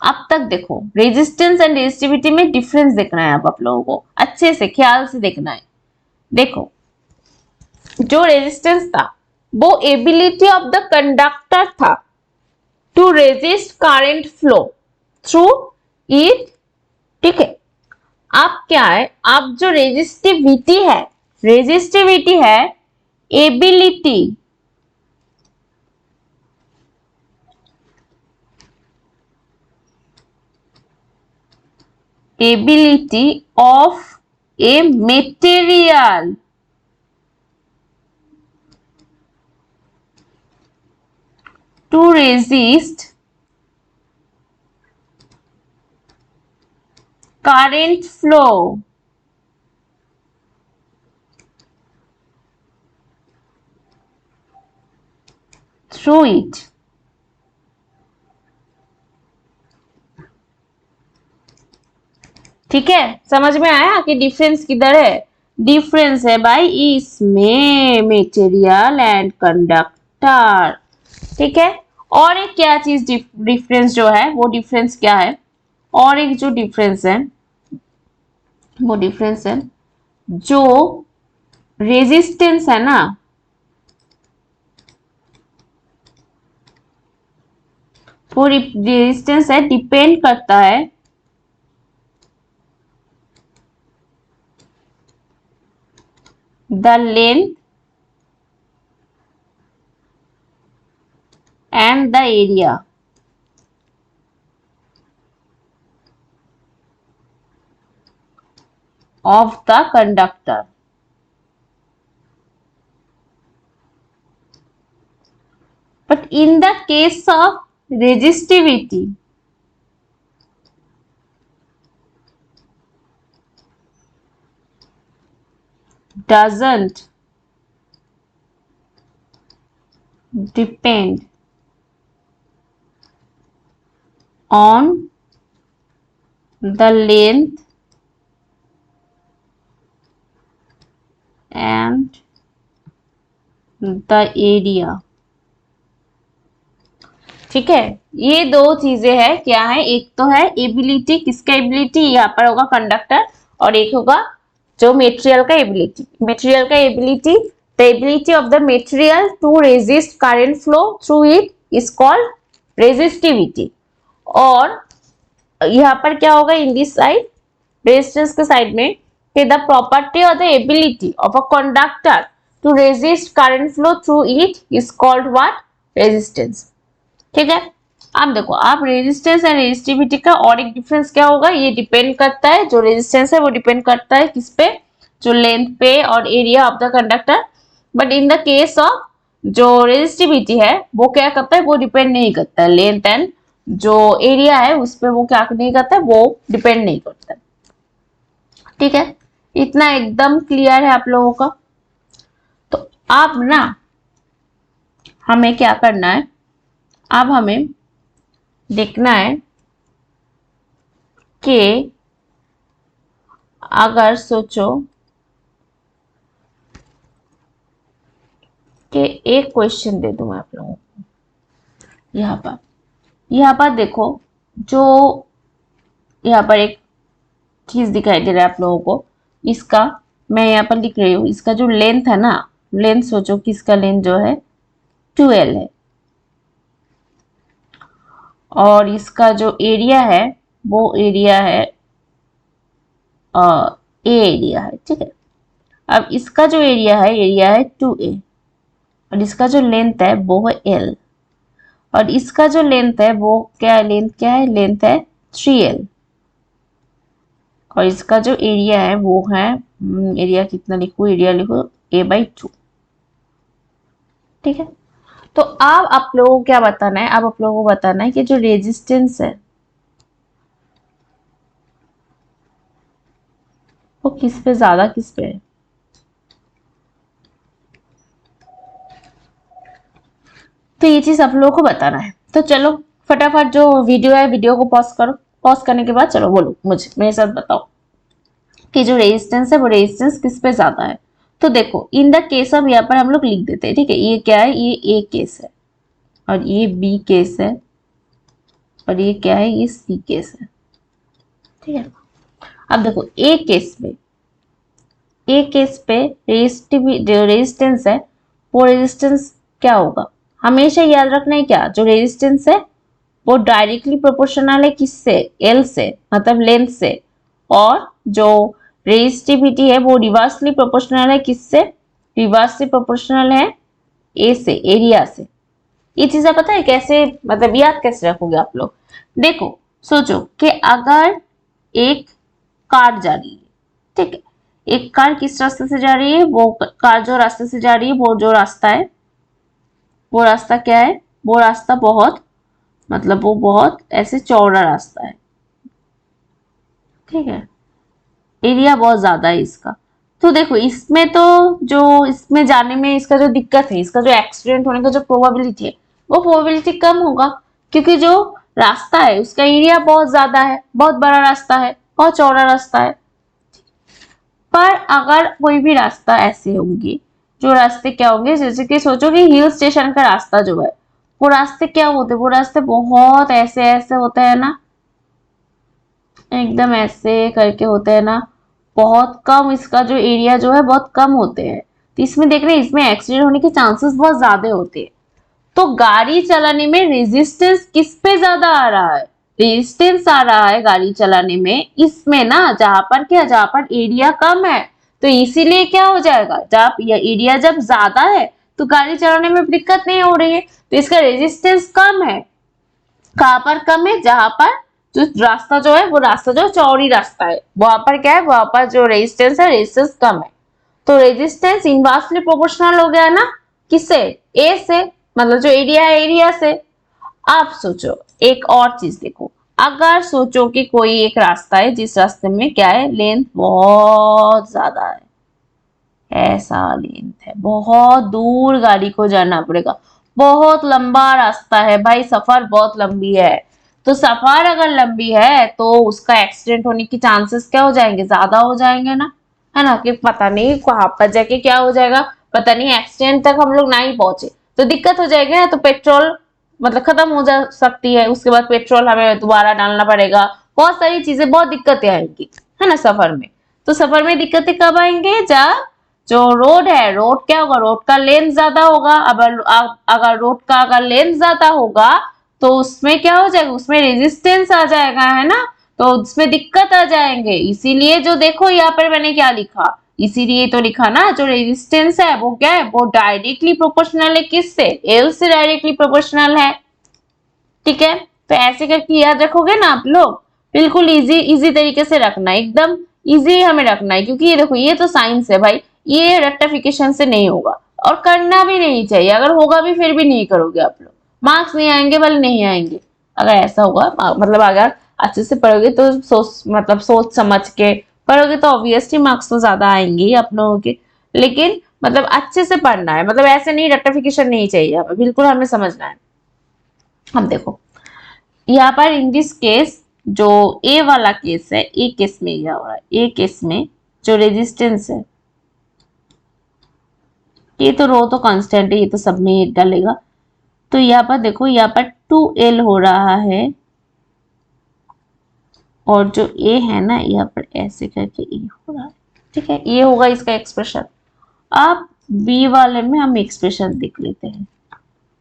अब तक देखो, रेजिस्टेंस एंड रेजिस्टिविटी में डिफरेंस देखना है अब आप लोगों को, अच्छे से ख्याल से देखना है। देखो, जो रेजिस्टेंस था वो एबिलिटी ऑफ द कंडक्टर था to resist current flow through it, ठीक है। अब क्या है, अब जो रेजिस्टिविटी है ability of a material to resist current flow through it। ठीक है, समझ में आया कि डिफरेंस किधर है? डिफरेंस है भाई इसमें मेटेरियल एंड कंडक्टर, ठीक है। और एक क्या चीज डिफरेंस जो है, वो डिफरेंस क्या है? और एक जो डिफरेंस है वो डिफरेंस है जो रेजिस्टेंस है ना, वो रेजिस्टेंस है डिपेंड करता है the length and the area of the conductor। But in the case of resistivity, doesn't depend on the length and the area। ठीक है, ये दो चीजें हैं, क्या है? एक तो है एबिलिटी, किसका एबिलिटी? यहाँ पर होगा कंडक्टर, और एक होगा जो मेटेरियल का एबिलिटी। मेटेरियल का ability, the ability of the material to resist current flow through it is called resistivity. और यहाँ पर क्या होगा इन दिस साइड, रेजिस्टेंस के साइड में, कि द प्रॉपर्टी और the ability of a conductor to resist current flow through it is called what? Resistance. ठीक है, अब देखो, आप रेजिस्टेंस एंड रेजिस्टिविटी का और एक डिफरेंस क्या होगा? ये डिपेंड करता है, जो रेजिस्टेंस है वो डिपेंड करता है किस पे? जो लेंथ पे और area of the conductor. But in the case of जो रेजिस्टिविटी है वो क्या करता है? वो डिपेंड नहीं करता है, लेंथ एंड जो एरिया है उस पर वो क्या नहीं करता है, वो डिपेंड नहीं करता है। ठीक है, इतना एकदम क्लियर है आप लोगों का? तो अब ना हमें क्या करना है, अब हमें देखना है कि अगर सोचो कि एक क्वेश्चन दे दूं मैं आप लोगों को, यहाँ पर देखो, जो यहाँ पर एक चीज दिखाई दे रहा है आप लोगों को, इसका मैं यहाँ पर लिख रही हूँ, इसका जो लेंथ है ना, लेंथ सोचो कि इसका लेंथ जो है 12 है, और इसका जो एरिया है वो एरिया है ए एरिया है। ठीक है, अब इसका जो एरिया है 2a, और इसका जो लेंथ है वो है l, और इसका जो लेंथ है वो क्या है? लेंथ है 3l, और इसका जो एरिया है वो है एरिया कितना लिखूं? एरिया लिखो a/2। ठीक है, तो अब आप लोगों को क्या बताना है? अब आप लोगों को बताना है कि जो रेजिस्टेंस है वो किस पे ज्यादा, किस पे है? तो ये चीज आप लोगों को बताना है। तो चलो फटाफट जो वीडियो है, वीडियो को पॉज करो, पॉज करने के बाद चलो बोलो मुझे, मेरे साथ बताओ कि जो रेजिस्टेंस है वो रेजिस्टेंस किस पे ज्यादा है। तो देखो, इन द केस ऑफ, यहाँ पर हम लोग लिख देते हैं। ठीक है, ये क्या है? ये ए केस है और ये बी केस है और ये क्या है, ये सी केस है, ठीक है। अब देखो ए केस में, ए केस पे जो रेजिस्टेंस है वो रेजिस्टेंस क्या होगा, हमेशा याद रखना है क्या, जो रेजिस्टेंस है वो डायरेक्टली प्रोपोर्शनल है किससे, एल से, मतलब लेंथ से। और जो रेजिस्टिविटी है वो रिवर्सली प्रोपोर्शनल है किससे, रिवर्सली प्रोपोर्शनल है ए से, एरिया से। ये चीजें पता है कैसे, मतलब याद कैसे रखोगे आप लोग। देखो सोचो कि अगर एक कार जा रही है, ठीक है, एक कार किस रास्ते से जा रही है, वो कार जो रास्ते से जा रही है वो जो रास्ता है, वो रास्ता क्या है, वो रास्ता बहुत, मतलब वो बहुत ऐसे चौड़ा रास्ता है, ठीक है, एरिया बहुत ज्यादा है इसका। तो देखो इसमें तो, जो इसमें जाने में इसका जो दिक्कत है, इसका जो एक्सीडेंट होने का जो प्रोबेबिलिटी है, वो प्रोबेबिलिटी कम होगा, क्योंकि जो रास्ता है उसका एरिया बहुत ज्यादा है, बहुत बड़ा रास्ता है, बहुत चौड़ा रास्ता है। पर अगर कोई भी रास्ता ऐसे होंगे, जो रास्ते क्या होंगे, जैसे कि सोचो कि हिल स्टेशन का रास्ता जो है, वो रास्ते क्या होते हैं, वो रास्ते बहुत ऐसे ऐसे होते हैं ना, एकदम ऐसे करके होते हैं ना, बहुत कम, इसका जो एरिया जो है बहुत कम होते हैं। तो इसमें देख रहे हैं, इसमें एक्सीडेंट होने के चांसेस बहुत ज्यादा होते हैं। तो गाड़ी चलाने में रेजिस्टेंस किस पे ज्यादा आ रहा है, रेजिस्टेंस आ रहा है गाड़ी चलाने में इसमें ना, जहां पर क्या, जहां पर एरिया कम है। तो इसीलिए क्या हो जाएगा, जब एरिया जब ज्यादा है तो गाड़ी चलाने में दिक्कत नहीं हो रही है, तो इसका रेजिस्टेंस कम है। कहां पर कम है, जहां पर जो रास्ता जो है, वो रास्ता जो चौड़ी रास्ता है, वहां पर क्या है, वहां पर जो रेजिस्टेंस है, रेजिस्टेंस कम है। तो रेजिस्टेंस इनवर्सली प्रोपोर्शनल हो गया ना, किससे, ए से, मतलब जो एरिया है एरिया से। आप सोचो एक और चीज देखो, अगर सोचो कि कोई एक रास्ता है जिस रास्ते में क्या है, लेंथ बहुत ज्यादा है, ऐसा लेंथ है, बहुत दूर गाड़ी को जाना पड़ेगा, बहुत लंबा रास्ता है भाई, सफर बहुत लंबी है। तो सफर अगर लंबी है तो उसका एक्सीडेंट होने की चांसेस क्या हो जाएंगे, ज्यादा हो जाएंगे ना, है ना, कि पता नहीं कहाँ पर जाके क्या हो जाएगा, पता नहीं एक्सीडेंट तक हम लोग ना ही पहुंचे तो दिक्कत हो जाएगी ना, तो पेट्रोल मतलब खत्म हो जा सकती है, उसके बाद पेट्रोल हमें दोबारा डालना पड़ेगा, बहुत सारी चीजें, बहुत दिक्कतें आएंगी, है ना सफर में। तो सफर में दिक्कतें कब आएंगे, जब जो रोड है, रोड क्या होगा, रोड का लेंथ ज्यादा होगा। अगर रोड का अगर लेंथ ज्यादा होगा तो उसमें क्या हो जाएगा, उसमें रेजिस्टेंस आ जाएगा, है ना, तो उसमें दिक्कत आ जाएंगे। इसीलिए जो देखो यहाँ पर मैंने क्या लिखा, इसीलिए तो लिखा ना, जो रेजिस्टेंस है वो क्या है, वो डायरेक्टली प्रोपोर्शनल है किससे, एल से डायरेक्टली प्रोपोर्शनल है, ठीक है। तो ऐसे करके याद रखोगे ना आप लोग, बिल्कुल इजी इजी तरीके से रखना, एकदम इजी हमें रखना है, क्योंकि ये देखो ये तो साइंस है भाई, ये रेक्टिफिकेशन से नहीं होगा, और करना भी नहीं चाहिए, अगर होगा भी फिर भी नहीं करोगे आप लोग, मार्क्स नहीं आएंगे, भले नहीं आएंगे। अगर ऐसा होगा, मतलब अगर अच्छे से पढ़ोगे तो सोच, मतलब सोच समझ के पढ़ोगे तो ऑब्वियसली मार्क्स तो ज्यादा आएंगे ही आप लोगों के। लेकिन मतलब अच्छे से पढ़ना है, मतलब ऐसे नहीं, रेक्टिफिकेशन नहीं चाहिए हमें, बिल्कुल हमें समझना है। हम देखो यहाँ पर इन दिस केस, जो ए वाला केस है, ए केस में क्या हो रहा है, ए केस में जो रेजिस्टेंस है, ये तो रो तो कांस्टेंट है, ये तो सब में ही डलेगा। तो यहाँ पर देखो, यहाँ पर 2L हो रहा है, और जो ए है ना, यहाँ पर ऐसे करके ए हो रहा है, ठीक है, ये होगा इसका एक्सप्रेशन। अब बी वाले में हम एक्सप्रेशन देख लेते हैं,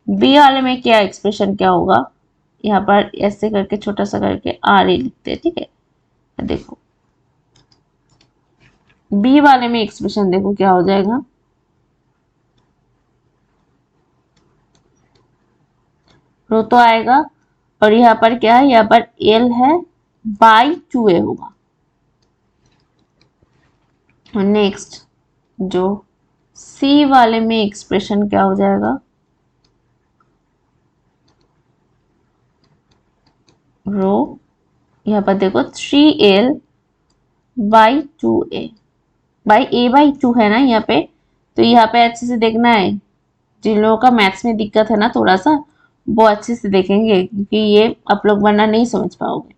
बी वाले में क्या एक्सप्रेशन क्या होगा, यहाँ पर ऐसे करके छोटा सा करके आर ए लिखते हैं, ठीक है। देखो बी वाले में एक्सप्रेशन देखो क्या हो जाएगा, रो तो आएगा, और यहाँ पर क्या है, यहाँ पर एल है बाई 2A होगा। नेक्स्ट जो सी वाले में एक्सप्रेशन क्या हो जाएगा, रो यहाँ पर देखो 3L by 2A, by A by 2 है ना यहाँ पे, तो यहाँ पे अच्छे से देखना है, जिन लोगों का मैथ्स में दिक्कत है ना थोड़ा सा, वो अच्छे से देखेंगे, क्योंकि ये आप लोग वरना नहीं समझ पाओगे।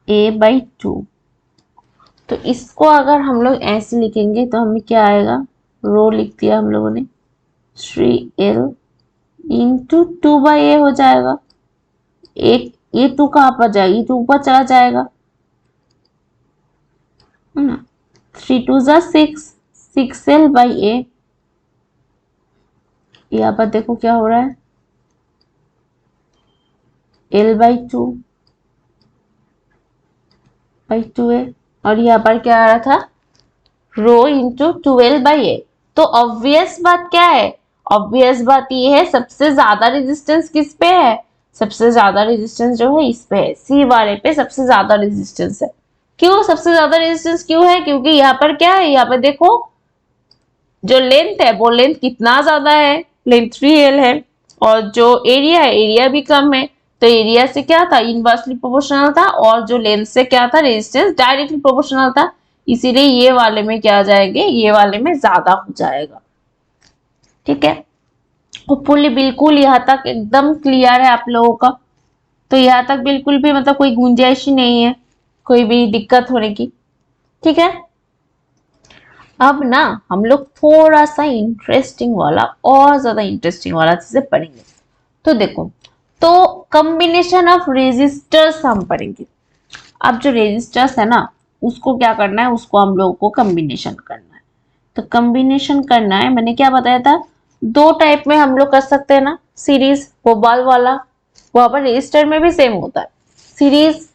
A/2, तो इसको अगर हम लोग ऐसे लिखेंगे तो हमें क्या आएगा, रो लिख दिया हम लोगों ने, 3L इंटू 2/A हो जाएगा, एक E2 कहाँ पर जाएगी, E2 ऊपर चला जाएगा, है ना। 3 2 जा 6, 6L/A। यहाँ पर देखो क्या हो रहा है, L/2/2A। और यहाँ पर क्या आ रहा था, रो इंटू 12/A। तो ऑब्वियस बात क्या है, ऑब्वियस बात ये है सबसे ज्यादा रेजिस्टेंस किस पे है, सबसे ज्यादा रेजिस्टेंस जो है इस पे है, सी वाले पे सबसे ज्यादा रेजिस्टेंस है। क्यों सबसे ज्यादा रेजिस्टेंस क्यों है, क्योंकि यहाँ पर क्या है, यहाँ पर देखो जो लेंथ है वो लेंथ कितना ज्यादा है, लेंथ 3L है, और जो एरिया है एरिया भी कम है। तो एरिया से क्या था, इनवर्सली प्रोपोर्शनल था, और जो लेंथ से क्या था, रेजिस्टेंस डायरेक्टली प्रोपोर्शनल था। इसीलिए ये वाले में क्या आ जाएंगे, ये वाले में ज्यादा हो जाएगा। ठीक है, होपफुली बिल्कुल यहाँ तक एकदम क्लियर है आप लोगों का। तो यहाँ तक बिल्कुल भी मतलब कोई गुंजाइश ही नहीं है कोई भी दिक्कत होने की। ठीक है, अब ना हम लोग थोड़ा सा इंटरेस्टिंग वाला, और ज्यादा इंटरेस्टिंग वाला चीजें पढ़ेंगे। तो देखो, तो कॉम्बिनेशन ऑफ रेजिस्टर्स हम पढ़ेंगे। अब जो रेजिस्टर्स है ना, उसको क्या करना है, उसको हम लोगों को कॉम्बिनेशन करना है। तो कॉम्बिनेशन करना है, मैंने क्या बताया था, दो टाइप में हम लोग कर सकते हैं ना, सीरीज मोबाइल वाला, वहां पर रजिस्टर में भी सेम होता है, सीरीज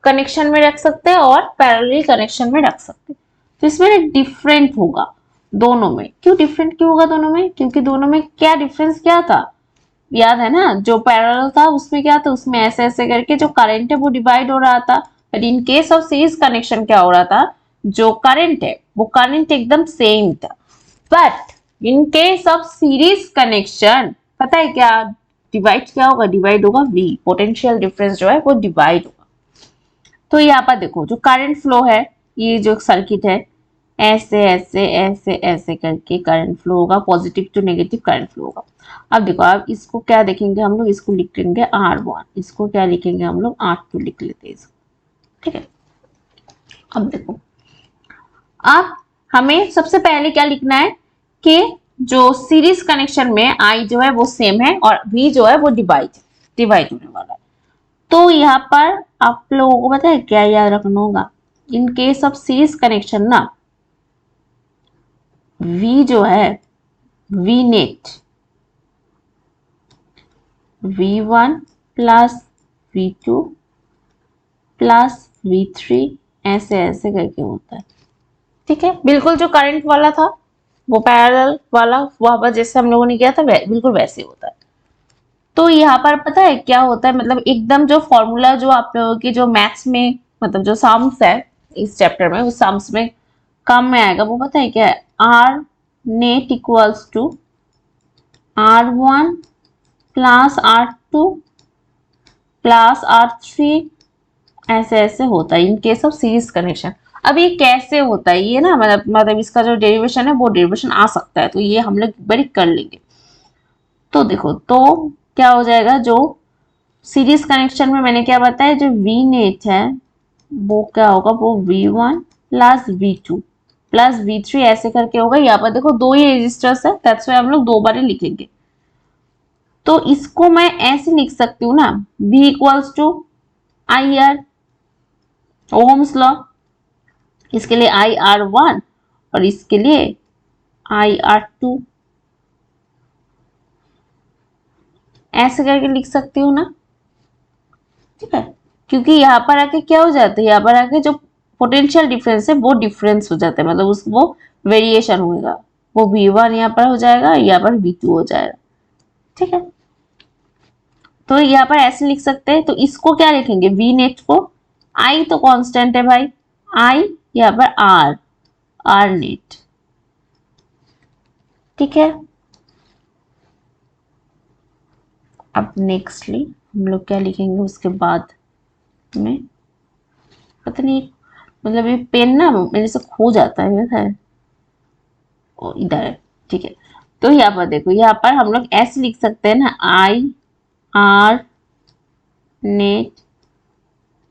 कनेक्शन में रख सकते हैं और पैरेलल कनेक्शन में रख सकते हैं। तो इसमें डिफरेंट होगा दोनों में। क्यों डिफरेंट क्यों होगा दोनों में, क्योंकि दोनों में क्या डिफरेंस क्या था, याद है ना, जो पैरेलल था उसमें क्या था, उसमें ऐसे ऐसे करके जो करंट है वो डिवाइड हो रहा था। But in case of series connection क्या हो रहा था, जो करंट है वो करंट एकदम सेम था। But in case of series connection पता है क्या, डिवाइड क्या होगा, डिवाइड होगा V, पोटेंशियल डिफरेंस जो है वो डिवाइड होगा। तो यहाँ पर देखो जो करंट फ्लो है, ये जो सर्किट है, ऐसे ऐसे ऐसे ऐसे करके करंट फ्लो होगा, positive to negative current flow होगा। अब देखो, अब इसको क्या देखेंगे हम लोग, इसको लिखेंगे R1, इसको क्या लिखेंगे हम लोग, R2 लिख लेते हैं इसको। ठीक है, अब देखो, अब हमें सबसे पहले क्या लिखना है कि जो सीरीज कनेक्शन में I जो है वो सेम है और V जो है वो डिवाइड होने वाला है। तो यहाँ पर आप लोगों को पता है क्या याद रखना होगा, इन केस ऑफ सीरीज कनेक्शन ना, V जो है V net V1 plus V2 plus V3 ऐसे ऐसे करके होता है। ठीक है, बिल्कुल जो करंट वाला था वो पैरेलल वाला वहां पर जैसे हम लोगों ने किया था बिल्कुल वैसे होता है। तो यहाँ पर पता है क्या होता है, मतलब एकदम जो फॉर्मूला जो आप लोगों के जो मैथ्स में मतलब जो सम्स है इस चैप्टर में, उस सम्स में काम में आएगा, वो पता है क्या है, R net equals to R1 plus R2 plus R3 ऐसे ऐसे होता है in case of series connection. अब ये कैसे होता है, ये ना मतलब इसका जो डेरिवेशन है वो डेरिवेशन आ सकता है, तो ये हम लोग बड़ी कर लेंगे। तो देखो, तो क्या हो जाएगा, जो सीरीज कनेक्शन में मैंने क्या बताया, जो वी नेट है वो क्या होगा, वो V1 plus V2 plus V3 ऐसे करके होगा। यहाँ पर देखो दो ही रेजिस्टर्स है, दैट्स व्हाई हम लोग दो बार लिखेंगे। तो इसको मैं ऐसे लिख सकती हूँ ना, V equals to IR, Ohm's law, इसके लिए IR1 और इसके लिए IR2, ऐसे करके लिख सकती हूँ ना। ठीक है, क्योंकि यहाँ पर आके क्या हो जाता है, यहाँ पर आके जो पोटेंशियल डिफरेंस है वो डिफरेंस हो जाता है, मतलब उस वो वेरिएशन होगा, वो V1 यहाँ पर हो जाएगा, यहाँ पर V2 हो जाएगा। ठीक है, तो यहाँ पर ऐसे लिख सकते हैं। तो इसको क्या लिखेंगे, V नेट को, I तो कांस्टेंट है भाई, I यहाँ पर R नेट। ठीक है, अब नेक्स्टली हम लोग क्या लिखेंगे उसके बाद में, पता नहीं, मतलब ये पेन ना मेरे से खो जाता है, पता है, इधर है। ठीक है, तो यहाँ पर देखो, यहाँ पर हम लोग ऐसे लिख सकते हैं ना, IR net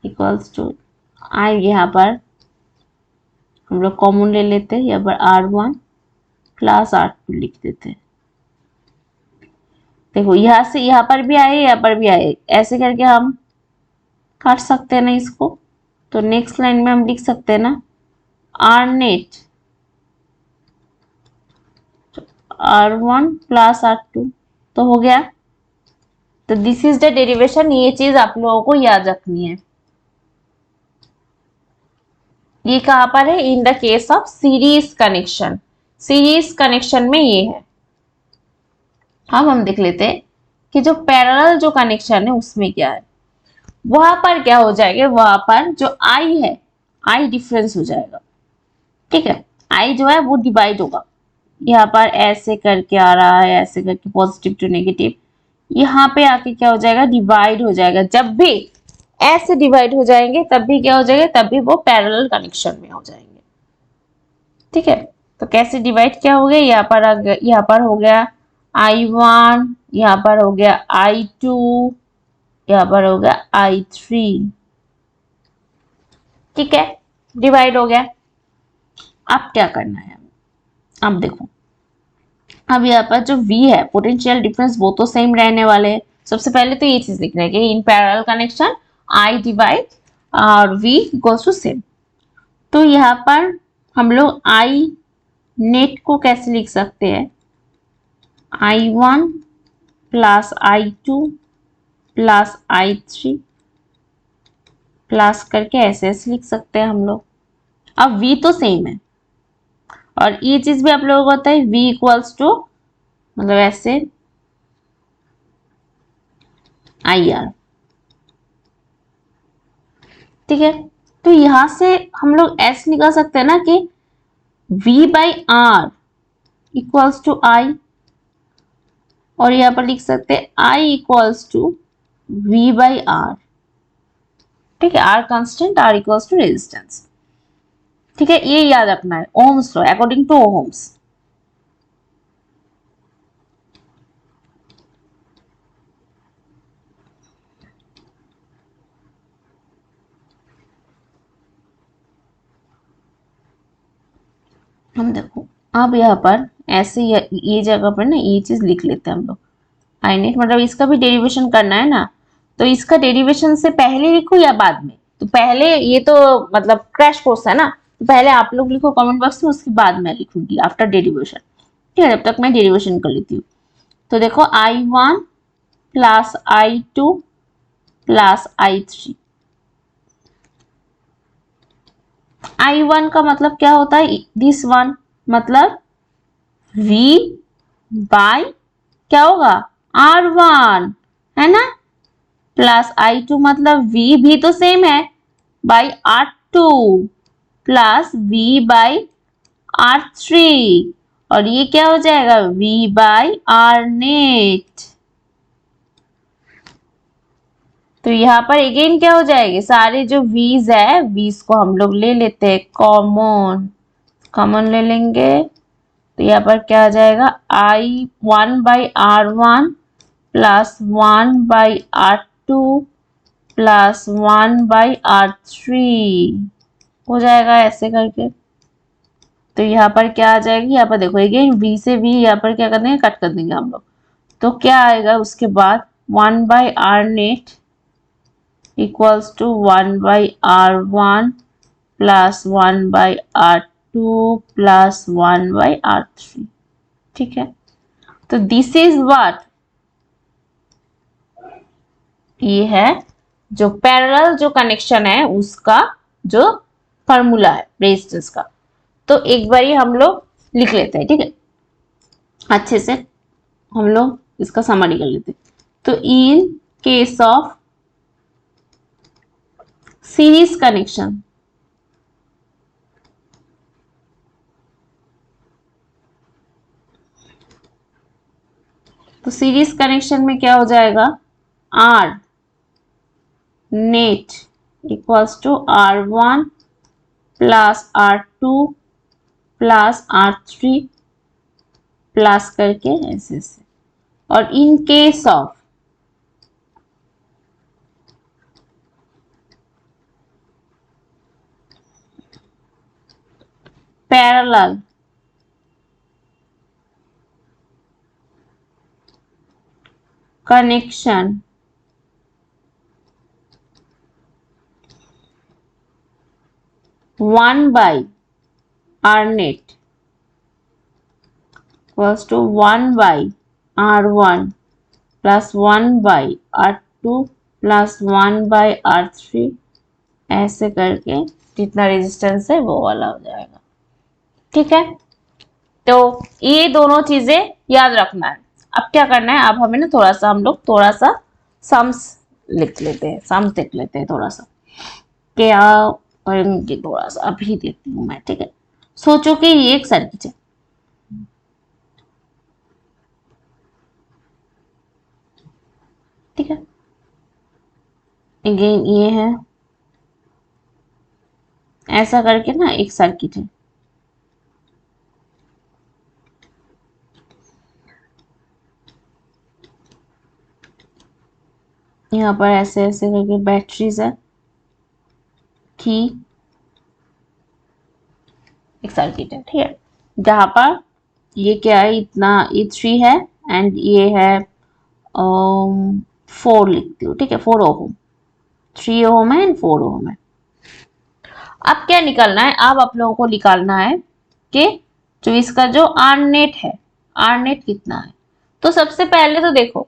equals to I, यहाँ पर हम लोग कॉमन ले लेते हैं, यहाँ पर R1 प्लस R2 लिख देते हैं। देखो यहाँ से यहाँ पर भी आए, यहाँ पर भी आए, ऐसे करके हम काट सकते हैं ना इसको। तो नेक्स्ट लाइन में हम लिख सकते हैं ना are net R1 plus R2, तो हो गया। तो दिस इज द डेरिवेशन, ये चीज आप लोगों को याद रखनी है। ये कहां पर है? In the case of series connection. Series connection में ये है। अब हम देख लेते हैं कि जो पैरेलल जो कनेक्शन है उसमें क्या है। वहां पर क्या हो जाएगा, वहां पर जो आई है, आई डिफरेंस हो जाएगा। ठीक है, आई जो है वो डिवाइड होगा। यहाँ पर ऐसे करके आ रहा है, ऐसे करके पॉजिटिव टू नेगेटिव, यहाँ पे आके क्या हो जाएगा, डिवाइड हो जाएगा। जब भी ऐसे डिवाइड हो जाएंगे तब भी क्या हो जाएगा, तब भी वो पैरेलल कनेक्शन में हो जाएंगे। ठीक है, तो कैसे डिवाइड क्या हो गया, यहाँ पर यहाँ पर हो गया I1, यहाँ पर हो गया I2, यहाँ पर हो गया I3। ठीक है, डिवाइड हो गया। अब क्या करना है, अब देखो, अब यहाँ पर जो V है, पोटेंशियल डिफरेंस, वो तो सेम रहने वाले हैं। सबसे पहले तो ये चीज लिखना है कि in parallel connection I divide और V इक्वल्स टू सेम। तो यहाँ पर हम लोग I नेट को कैसे लिख सकते हैं, I1 plus I2 plus I3 plus करके ऐसे ऐसे लिख सकते हैं हम लोग। अब V तो सेम है, और ये चीज भी आप लोगों को पता है, V इक्वल्स टू मतलब ऐसे IR। ठीक है, तो यहां से हम लोग ऐसे निकाल सकते हैं ना कि V by R equals to I, और यहां पर लिख सकते हैं I equals to V by R. ठीक है, R constant, R equals to resistance. ठीक है, ये याद रखना है, Ohm's law, according to Ohm's. हम देखो, अब यहाँ पर ऐसे ये जगह पर ना ये चीज लिख लेते हैं हम लोग, आई नेट मतलब इसका भी डेरिवेशन करना है ना। तो इसका डेरिवेशन से पहले लिखो या बाद में? तो पहले, ये तो मतलब क्रैश कोर्स है ना, तो पहले आप लोग लिखो कमेंट बॉक्स में, उसके बाद मैं लिखूंगी आफ्टर डेरिवेशन। ठीक है, जब तक मैं डेरिवेशन कर लेती हूँ। तो देखो I1 plus I2 plus I3। I1 का मतलब क्या होता है, दिस वन, मतलब V बाय क्या होगा, R1, है ना, प्लस I2 मतलब V भी तो सेम है, by R2 plus V by R3, और ये क्या हो जाएगा, V बाई R नेट। तो यहाँ पर अगेन क्या हो जाएगी, सारे जो V's है, V's को हम लोग ले लेते हैं कॉमन, कॉमन ले लेंगे। तो यहाँ पर क्या आ जाएगा, I1 by R1 plus 1 by R2 plus 1 by R3 हो जाएगा ऐसे करके। तो यहाँ पर क्या आ जाएगी, यहाँ पर देखो अगेन V से V यहाँ पर क्या कर देंगे, कट कर देंगे हम लोग। तो क्या आएगा उसके बाद, 1 by R net equals to 1 by R1 plus 1 by R2 plus 1 by R3। ठीक है, तो दिस इज व्हाट, ये है जो पैरेलल जो कनेक्शन है उसका जो फॉर्मूला है रेजिस्टेंस का। तो एक बार हम लोग लिख लेते हैं, ठीक है, अच्छे से हम लोग इसका समरी कर लेते हैं। तो in case of series connection, तो सीरीज कनेक्शन में क्या हो जाएगा, R net equals to R1 plus R2 plus R3 plus करके ऐसे ऐसे। और in case of parallel, connection one by R net equals to 1 by R1 plus 1 by R2 plus 1 by R3 ऐसे करके जितना रेजिस्टेंस है वो वाला हो जाएगा। ठीक है, तो ये दोनों चीजें याद रखना है। अब क्या करना है, अब हमें ना हम लोग थोड़ा सा सम्स लिख लेते हैं, सम्स देख लेते हैं थोड़ा सा क्या करेंगे। थोड़ा सा अभी देखती हूँ मैं। ठीक है, सोचो कि ये एक सर्किट है, ठीक है, अगेन ये है, ऐसा करके ना एक सर्किट है। यहाँ पर ऐसे ऐसे करके बैटरीज है की एक सर्किट है। ठीक है, जहाँ पर ये क्या है, इतना ये 3 है एंड ये है 4 लिखती हूँ। ठीक है, 4 ओम, 3 ओम है एंड 4 ओम है। अब क्या निकालना है, अब आप लोगों को निकालना है कि जो इसका जो आर नेट है, आर नेट कितना है। तो सबसे पहले तो देखो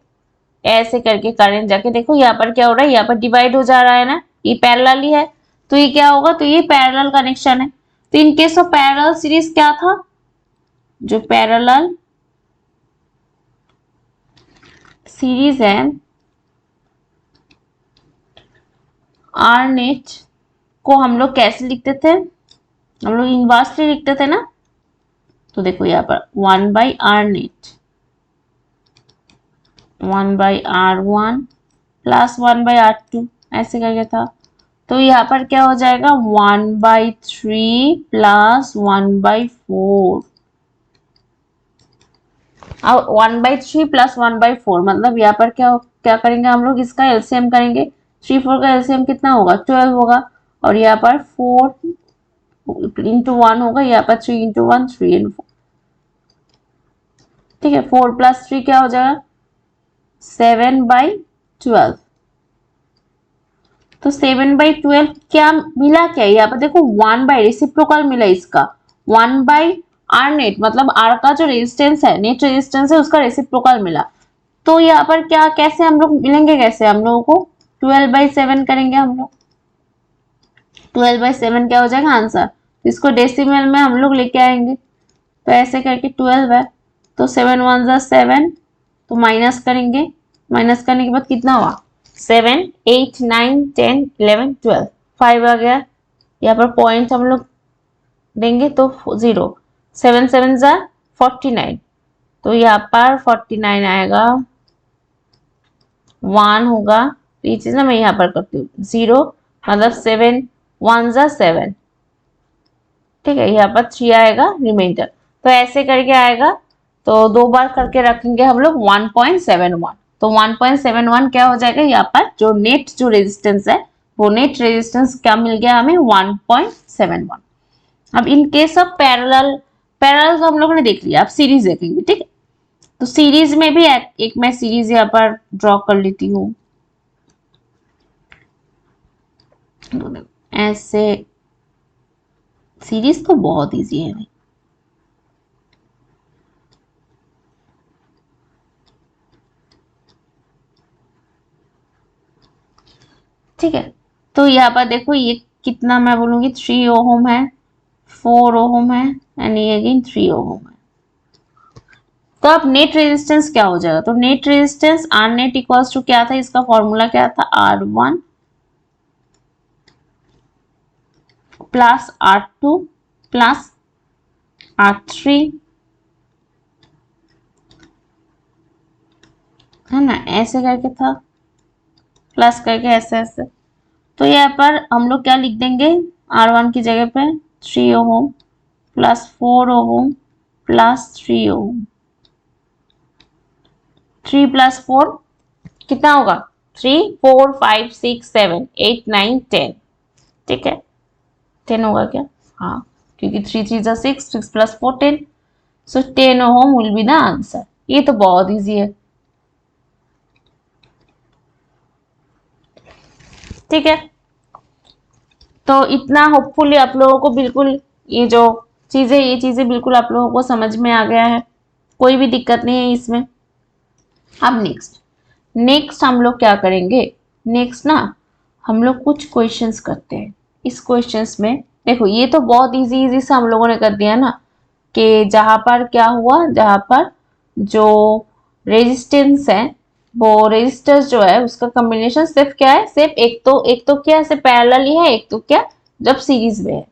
ऐसे करके करंट जाके देखो यहाँ पर क्या हो रहा है, यहाँ पर डिवाइड हो जा रहा है ना, ये पैरेलल ही है, तो ये क्या होगा, तो ये पैरेलल कनेक्शन है। तो in case of parallel series क्या था, जो पैरेलल सीरीज है आर नेट को हम लोग कैसे लिखते थे, हम लोग इनवर्सली लिखते थे ना। तो देखो यहाँ पर 1 by R net 1 by R1 plus 1 by R2 ऐसे करके था। तो यहाँ पर क्या हो जाएगा 1/3 प्लस 1/4। अब 1/3 प्लस 1/4 मतलब यहाँ पर क्या करेंगे हम लोग, इसका एलसीएम करेंगे। 3 4 का एलसीएम कितना होगा, 12 होगा। और यहाँ पर 4 इंटू 1 होगा, यहाँ पर 3 इंटू 1 3 इंटू 4। ठीक है, 4 प्लस 3 क्या हो जाएगा 7/12। तो 7/12 क्या मिला, क्या यहाँ पर देखो 1 बाई रेसिप्रोकल मिला इसका, 1 बाई आर नेट मतलब आर का जो रेजिस्टेंस है, नेट रेजिस्टेंस है, उसका रेसिप्रोकल मिला। तो यहाँ पर क्या कैसे हम लोग मिलेंगे, कैसे हम लोगों को 12/7 करेंगे हम लोग। 12/7 क्या हो जाएगा आंसर, इसको डेसिमल में हम लोग लेके आएंगे। तो ऐसे करके 12 है, तो 7 1 जा 7, तो माइनस करेंगे, माइनस करने के बाद कितना हुआ 7 8 9 10 11 12 5 आ गया। यहाँ पर पॉइंट हम लोग देंगे तो 0, 7 7 जा 49, तो यहाँ पर 49 आएगा, 1 होगा। तो ये चीज ना मैं यहाँ पर करती हूँ 0 मतलब 7 1 जा 7। ठीक है, यहाँ पर 3 आएगा रिमाइंडर, तो ऐसे करके आएगा। तो 2 बार करके रखेंगे हम लोग 1.71। तो 1.71 क्या हो जाएगा, यहाँ पर जो नेट जो रेजिस्टेंस है, वो नेट रेजिस्टेंस क्या मिल गया हमें 1.71। अब इन केस ऑफ पैरेलल, पैरेलल तो हम लोगों ने देख लिया, अब सीरीज देखेंगे। ठीक है, तो सीरीज में भी एक मैं सीरीज यहाँ पर ड्रॉ कर लेती हूँ ऐसे। सीरीज तो बहुत इजी है भाई। ठीक है, तो यहाँ पर देखो ये कितना मैं बोलूंगी 3 ओम है, 4 ओम है एंड ये अगेन 3 ओम है। तो अब नेट रेजिस्टेंस क्या हो जाएगा, तो net resistance R net equals to क्या था, इसका फॉर्मूला क्या था R1 plus R2 plus R3 है ना, ऐसे करके था, प्लस करके ऐसे ऐसे। तो यहाँ पर हम लोग क्या लिख देंगे, R1 की जगह पे 3 ओम प्लस 4 ओम प्लस 3 ओम। 3 प्लस 4 कितना होगा 3 4 5 6 7 8 9 10। ठीक है, 10 होगा क्या, हाँ, क्योंकि 3 3 जा 6 6 plus 4 10, so 10 ohm will be the answer. ये तो बहुत इजी है। ठीक है, तो इतना होपफुली आप लोगों को बिल्कुल ये जो ये चीजें बिल्कुल आप लोगों को समझ में आ गया है, कोई भी दिक्कत नहीं है इसमें। अब नेक्स्ट हम लोग क्या करेंगे, नेक्स्ट ना हम लोग कुछ क्वेश्चंस करते हैं। इस क्वेश्चंस में देखो ये तो बहुत इजी इजी से हम लोगों ने कर दिया ना, कि जहां पर क्या हुआ, जहां पर जो रेजिस्टेंस है वो रेजिस्टर्स जो है उसका कॉम्बिनेशन सिर्फ क्या है, सिर्फ एक तो क्या सिर्फ पैरेलल ही है, एक तो क्या जब सीरीज में है।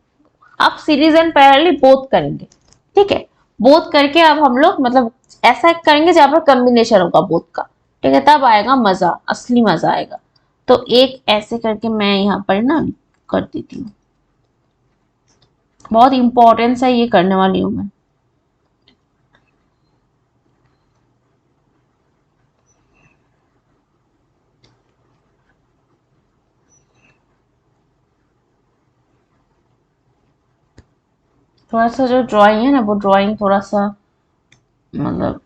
अब सीरीज एंड पैरेलल बोथ करेंगे, ठीक है, बोथ करके अब हम लोग मतलब ऐसा करेंगे जहां पर कॉम्बिनेशन होगा बोथ का, ठीक है, तब आएगा मजा, असली मजा आएगा। तो एक ऐसे करके मैं यहाँ पर ना कर देती हूँ, बहुत इंपॉर्टेंस है ये करने वाली हूँ मैं। थोड़ा सा जो ड्राइंग है ना वो ड्राइंग थोड़ा सा मतलब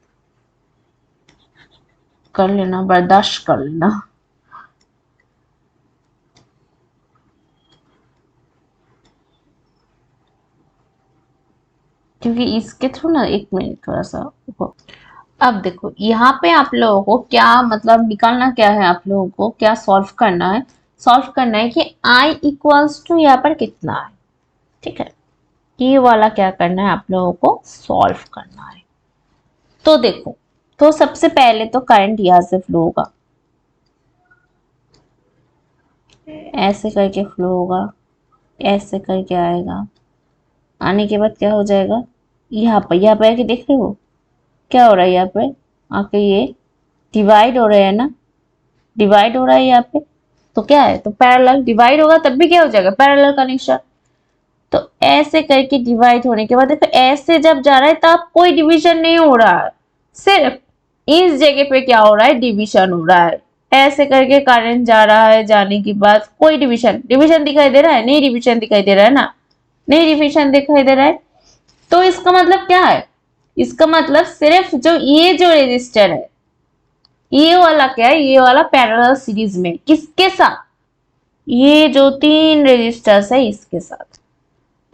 कर लेना, बर्दाश्त कर लेना। क्योंकि इसके थ्रू ना, एक मिनट थोड़ा सा रुको। अब देखो यहाँ पे आप लोगों को क्या मतलब निकालना क्या है, आप लोगों को क्या सॉल्व करना है, सॉल्व करना है कि I इक्वल्स टू यहाँ पर कितना है, ठीक है, ये वाला क्या करना है आप लोगों को सॉल्व करना है। तो देखो, तो सबसे पहले तो करंट यहाँ से फ्लो होगा, ऐसे करके फ्लो होगा, ऐसे करके आएगा, आने के बाद क्या हो जाएगा, यहाँ पे आके देख रहे हो क्या हो रहा है, यहाँ पे आके ये डिवाइड हो रहे हैं ना, डिवाइड हो रहा है यहाँ पे, तो क्या है, तो पैरेलल डिवाइड होगा तब भी क्या हो जाएगा, पैरेलल कनेक्शन। तो ऐसे करके डिवाइड होने के बाद देखो ऐसे जब जा रहा है तब कोई डिवीजन नहीं हो रहा है, सिर्फ इस जगह पे क्या हो रहा है, डिवीजन हो रहा है। ऐसे करके करंट जा रहा है, जाने के बाद कोई डिवीजन डिवीजन दिखाई दे रहा है, नहीं डिवीजन दिखाई दे रहा है ना, नहीं डिवीजन दिखाई दे रहा है। तो इसका मतलब क्या है, इसका मतलब सिर्फ जो रेजिस्टर है, ये वाला क्या है, ये वाला पैरेलल सीरीज में किसके साथ, ये जो तीन रेजिस्टर्स है इसके साथ।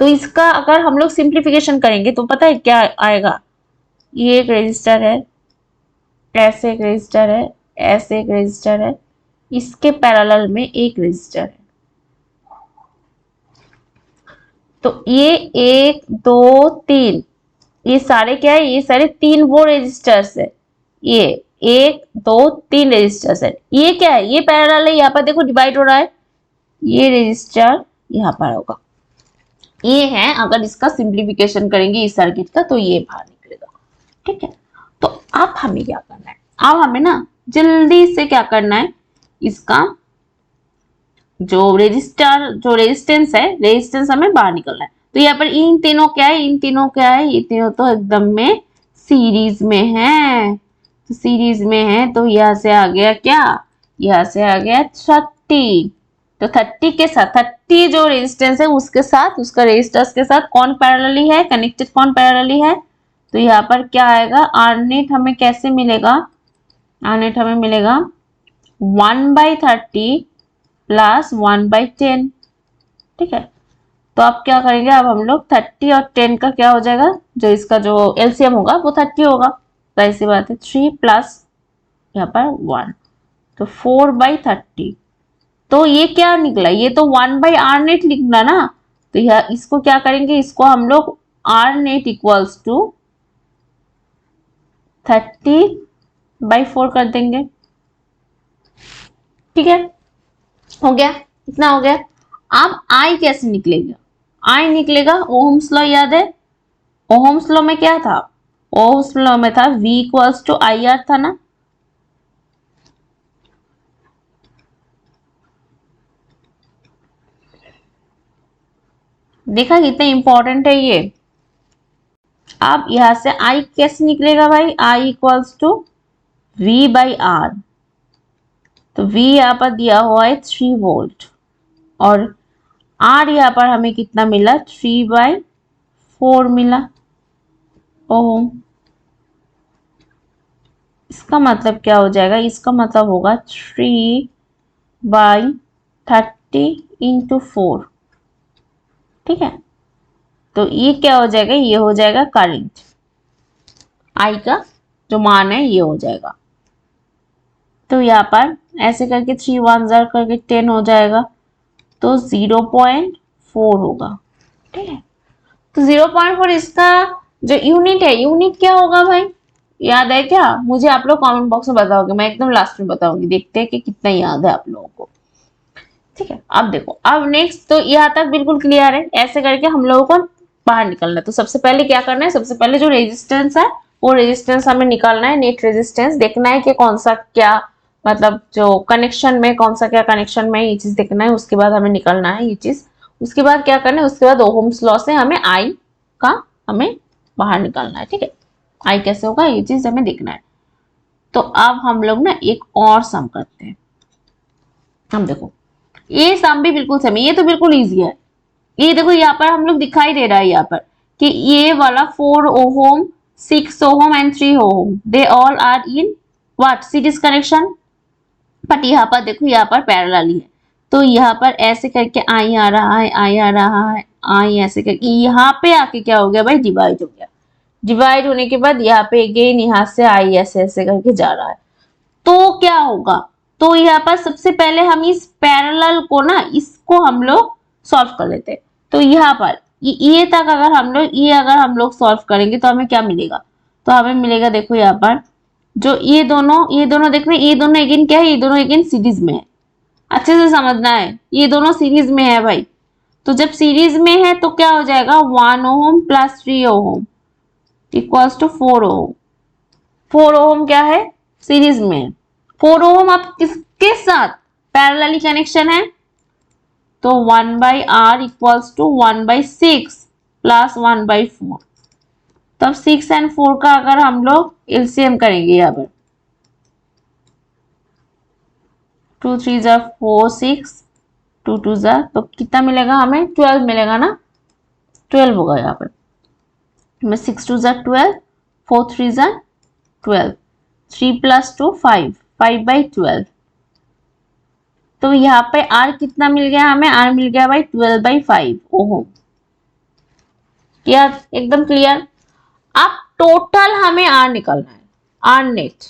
तो इसका अगर हम लोग सिंप्लीफिकेशन करेंगे तो पता है क्या आएगा, ये एक रेजिस्टर है, ऐसे एक रेजिस्टर है, ऐसे एक रेजिस्टर है, इसके पैरेलल में एक रेजिस्टर है। तो ये एक दो तीन, ये सारे क्या है, ये सारे तीन वो रेजिस्टर्स है, ये एक दो तीन रेजिस्टर्स है, ये क्या है, ये पैरेलल है, यहाँ पर देखो डिवाइड हो रहा है, ये रेजिस्टर यहाँ पर होगा, ये है। अगर इसका सिंप्लीफिकेशन करेंगे इस सर्किट का तो ये बाहर निकलेगा, ठीक है। तो अब हमें क्या करना है, अब हमें ना जल्दी से क्या करना है, इसका जो रेजिस्टेंस है, रेजिस्टेंस हमें बाहर निकलना है। तो यहाँ पर इन तीनों क्या है, इन तीनों क्या है, ये तीनों तो एकदम में सीरीज में है, तो सीरीज में है, तो यहाँ से आ गया क्या, यहाँ से आ गया 30। तो 30 के साथ 30 जो रेजिस्टेंस है उसके साथ, उसका रेजिस्टेंस के साथ कौन पैरेलली है कनेक्टेड, कौन पैरेलली है, तो यहाँ पर क्या आएगा, आर नेट हमें कैसे मिलेगा, आर नेट हमें मिलेगा 1/30 प्लस 1/10, ठीक है। तो अब क्या करेंगे, अब हम लोग 30 और 10 का क्या हो जाएगा, जो इसका जो एलसीएम होगा वो 30 होगा, तो ऐसी बात है 3 प्लस यहाँ पर 1, तो 4/30। तो ये क्या निकला, ये तो 1/r नेट निकला ना, तो यह इसको क्या करेंगे, इसको हम लोग r नेट इक्वल्स टू 30/4 कर देंगे, ठीक है, हो गया, इतना हो गया। अब I कैसे निकलेगा, I निकलेगा, ओहम्स लॉ याद है, ओहम्स लॉ में क्या था, ओहम्स लॉ में था V इक्वल्स टू IR था ना, देखा कितना इंपॉर्टेंट है ये। अब यहां से I कैसे निकलेगा भाई, I इक्वल्स टू V/R, तो V यहाँ पर दिया हुआ है 3 वोल्ट, और R यहाँ पर हमें कितना मिला, 3/4 मिला ओम। इसका मतलब क्या हो जाएगा, इसका मतलब होगा 3/30, 30 × 4, ठीक है। तो ये क्या हो जाएगा, ये हो जाएगा करंट, आई का जो मान है ये हो जाएगा। तो यहाँ पर ऐसे करके 3 1 जार करके 10 हो जाएगा, तो 0.4 होगा, ठीक है। तो 0.4 इसका जो यूनिट है, यूनिट क्या होगा भाई, याद है क्या? मुझे आप लोग कमेंट बॉक्स में बताओगे, मैं एकदम लास्ट में बताऊंगी, देखते हैं कि कितना याद है आप लोगों को, ठीक है। अब देखो, अब नेक्स्ट, तो यहाँ तक बिल्कुल क्लियर है। ऐसे करके हम लोगों को बाहर निकलना है। तो सबसे पहले क्या करना है, सबसे पहले जो रेजिस्टेंस है वो रेजिस्टेंस हमें निकालना है, नेट रेजिस्टेंस देखना है कि कौन सा क्या, मतलब जो कनेक्शन में कौन सा क्या कनेक्शन में, ये चीज देखना है। उसके बाद हमें निकालना है ये चीज। उसके बाद क्या करना है, उसके बाद ओहम्स लॉ से हमें आई का हमें बाहर निकालना है, ठीक है। आई कैसे होगा ये चीज हमें देखना है। तो अब हम लोग ना एक और सम करते हैं। हम देखो, ये सम भी बिल्कुल सेम है, ये तो बिल्कुल इजी है। ये देखो यहाँ पर हम लोग दिखाई दे रहा है यहाँ पर कि ये वाला 4 ohm 6 ohm and 3 ohm they all are in what series connection, but यहाँ पर देखो यहाँ पर पैरेलल है। तो यहाँ पर ऐसे करके आई आ रहा है, आई आ रहा है, आई ऐसे करके यहाँ पे आके क्या हो गया भाई, डिवाइड हो गया। डिवाइड होने के बाद यहाँ पे अगेन यहाँ से आई ऐसे ऐसे करके जा रहा है। तो क्या होगा, तो यहाँ पर सबसे पहले हम इस पैरेलल को ना, इसको हम लोग सॉल्व कर लेते हैं। तो यहाँ पर ये तक अगर हम लोग सॉल्व करेंगे तो हमें क्या मिलेगा, तो हमें मिलेगा, देखो यहाँ पर जो ये दोनों देखना, ये दोनों अगेन क्या है, ये दोनों अगेन सीरीज में है। अच्छे से समझना है, ये दोनों सीरीज में है भाई। तो जब सीरीज में है तो क्या हो जाएगा, 1 ohm plus 3 ohm equals to 4 ohm. 4 ohm क्या है, सीरीज में है। 4 ओहम आप किसके साथ पैरेलली कनेक्शन है, तो 1/r इक्वल्स टू 1/6 प्लस 1/4। तब 6 और 4 का अगर हम लोग एलसीएम करेंगे यहाँ पर, 2 3 जार 4 6 2 2 जार, तो कितना मिलेगा हमें, 12 मिलेगा ना, 12 होगा यहाँ पर। 6 2 जार 12, 4 3 जार 12, 3 + 2 5, 5/12। तो यहाँ पे R कितना मिल गया हमें, R मिल गया भाई 12/5 ओहम। क्लियर, एकदम क्लियर। अब टोटल हमें R निकालना है, R नेट।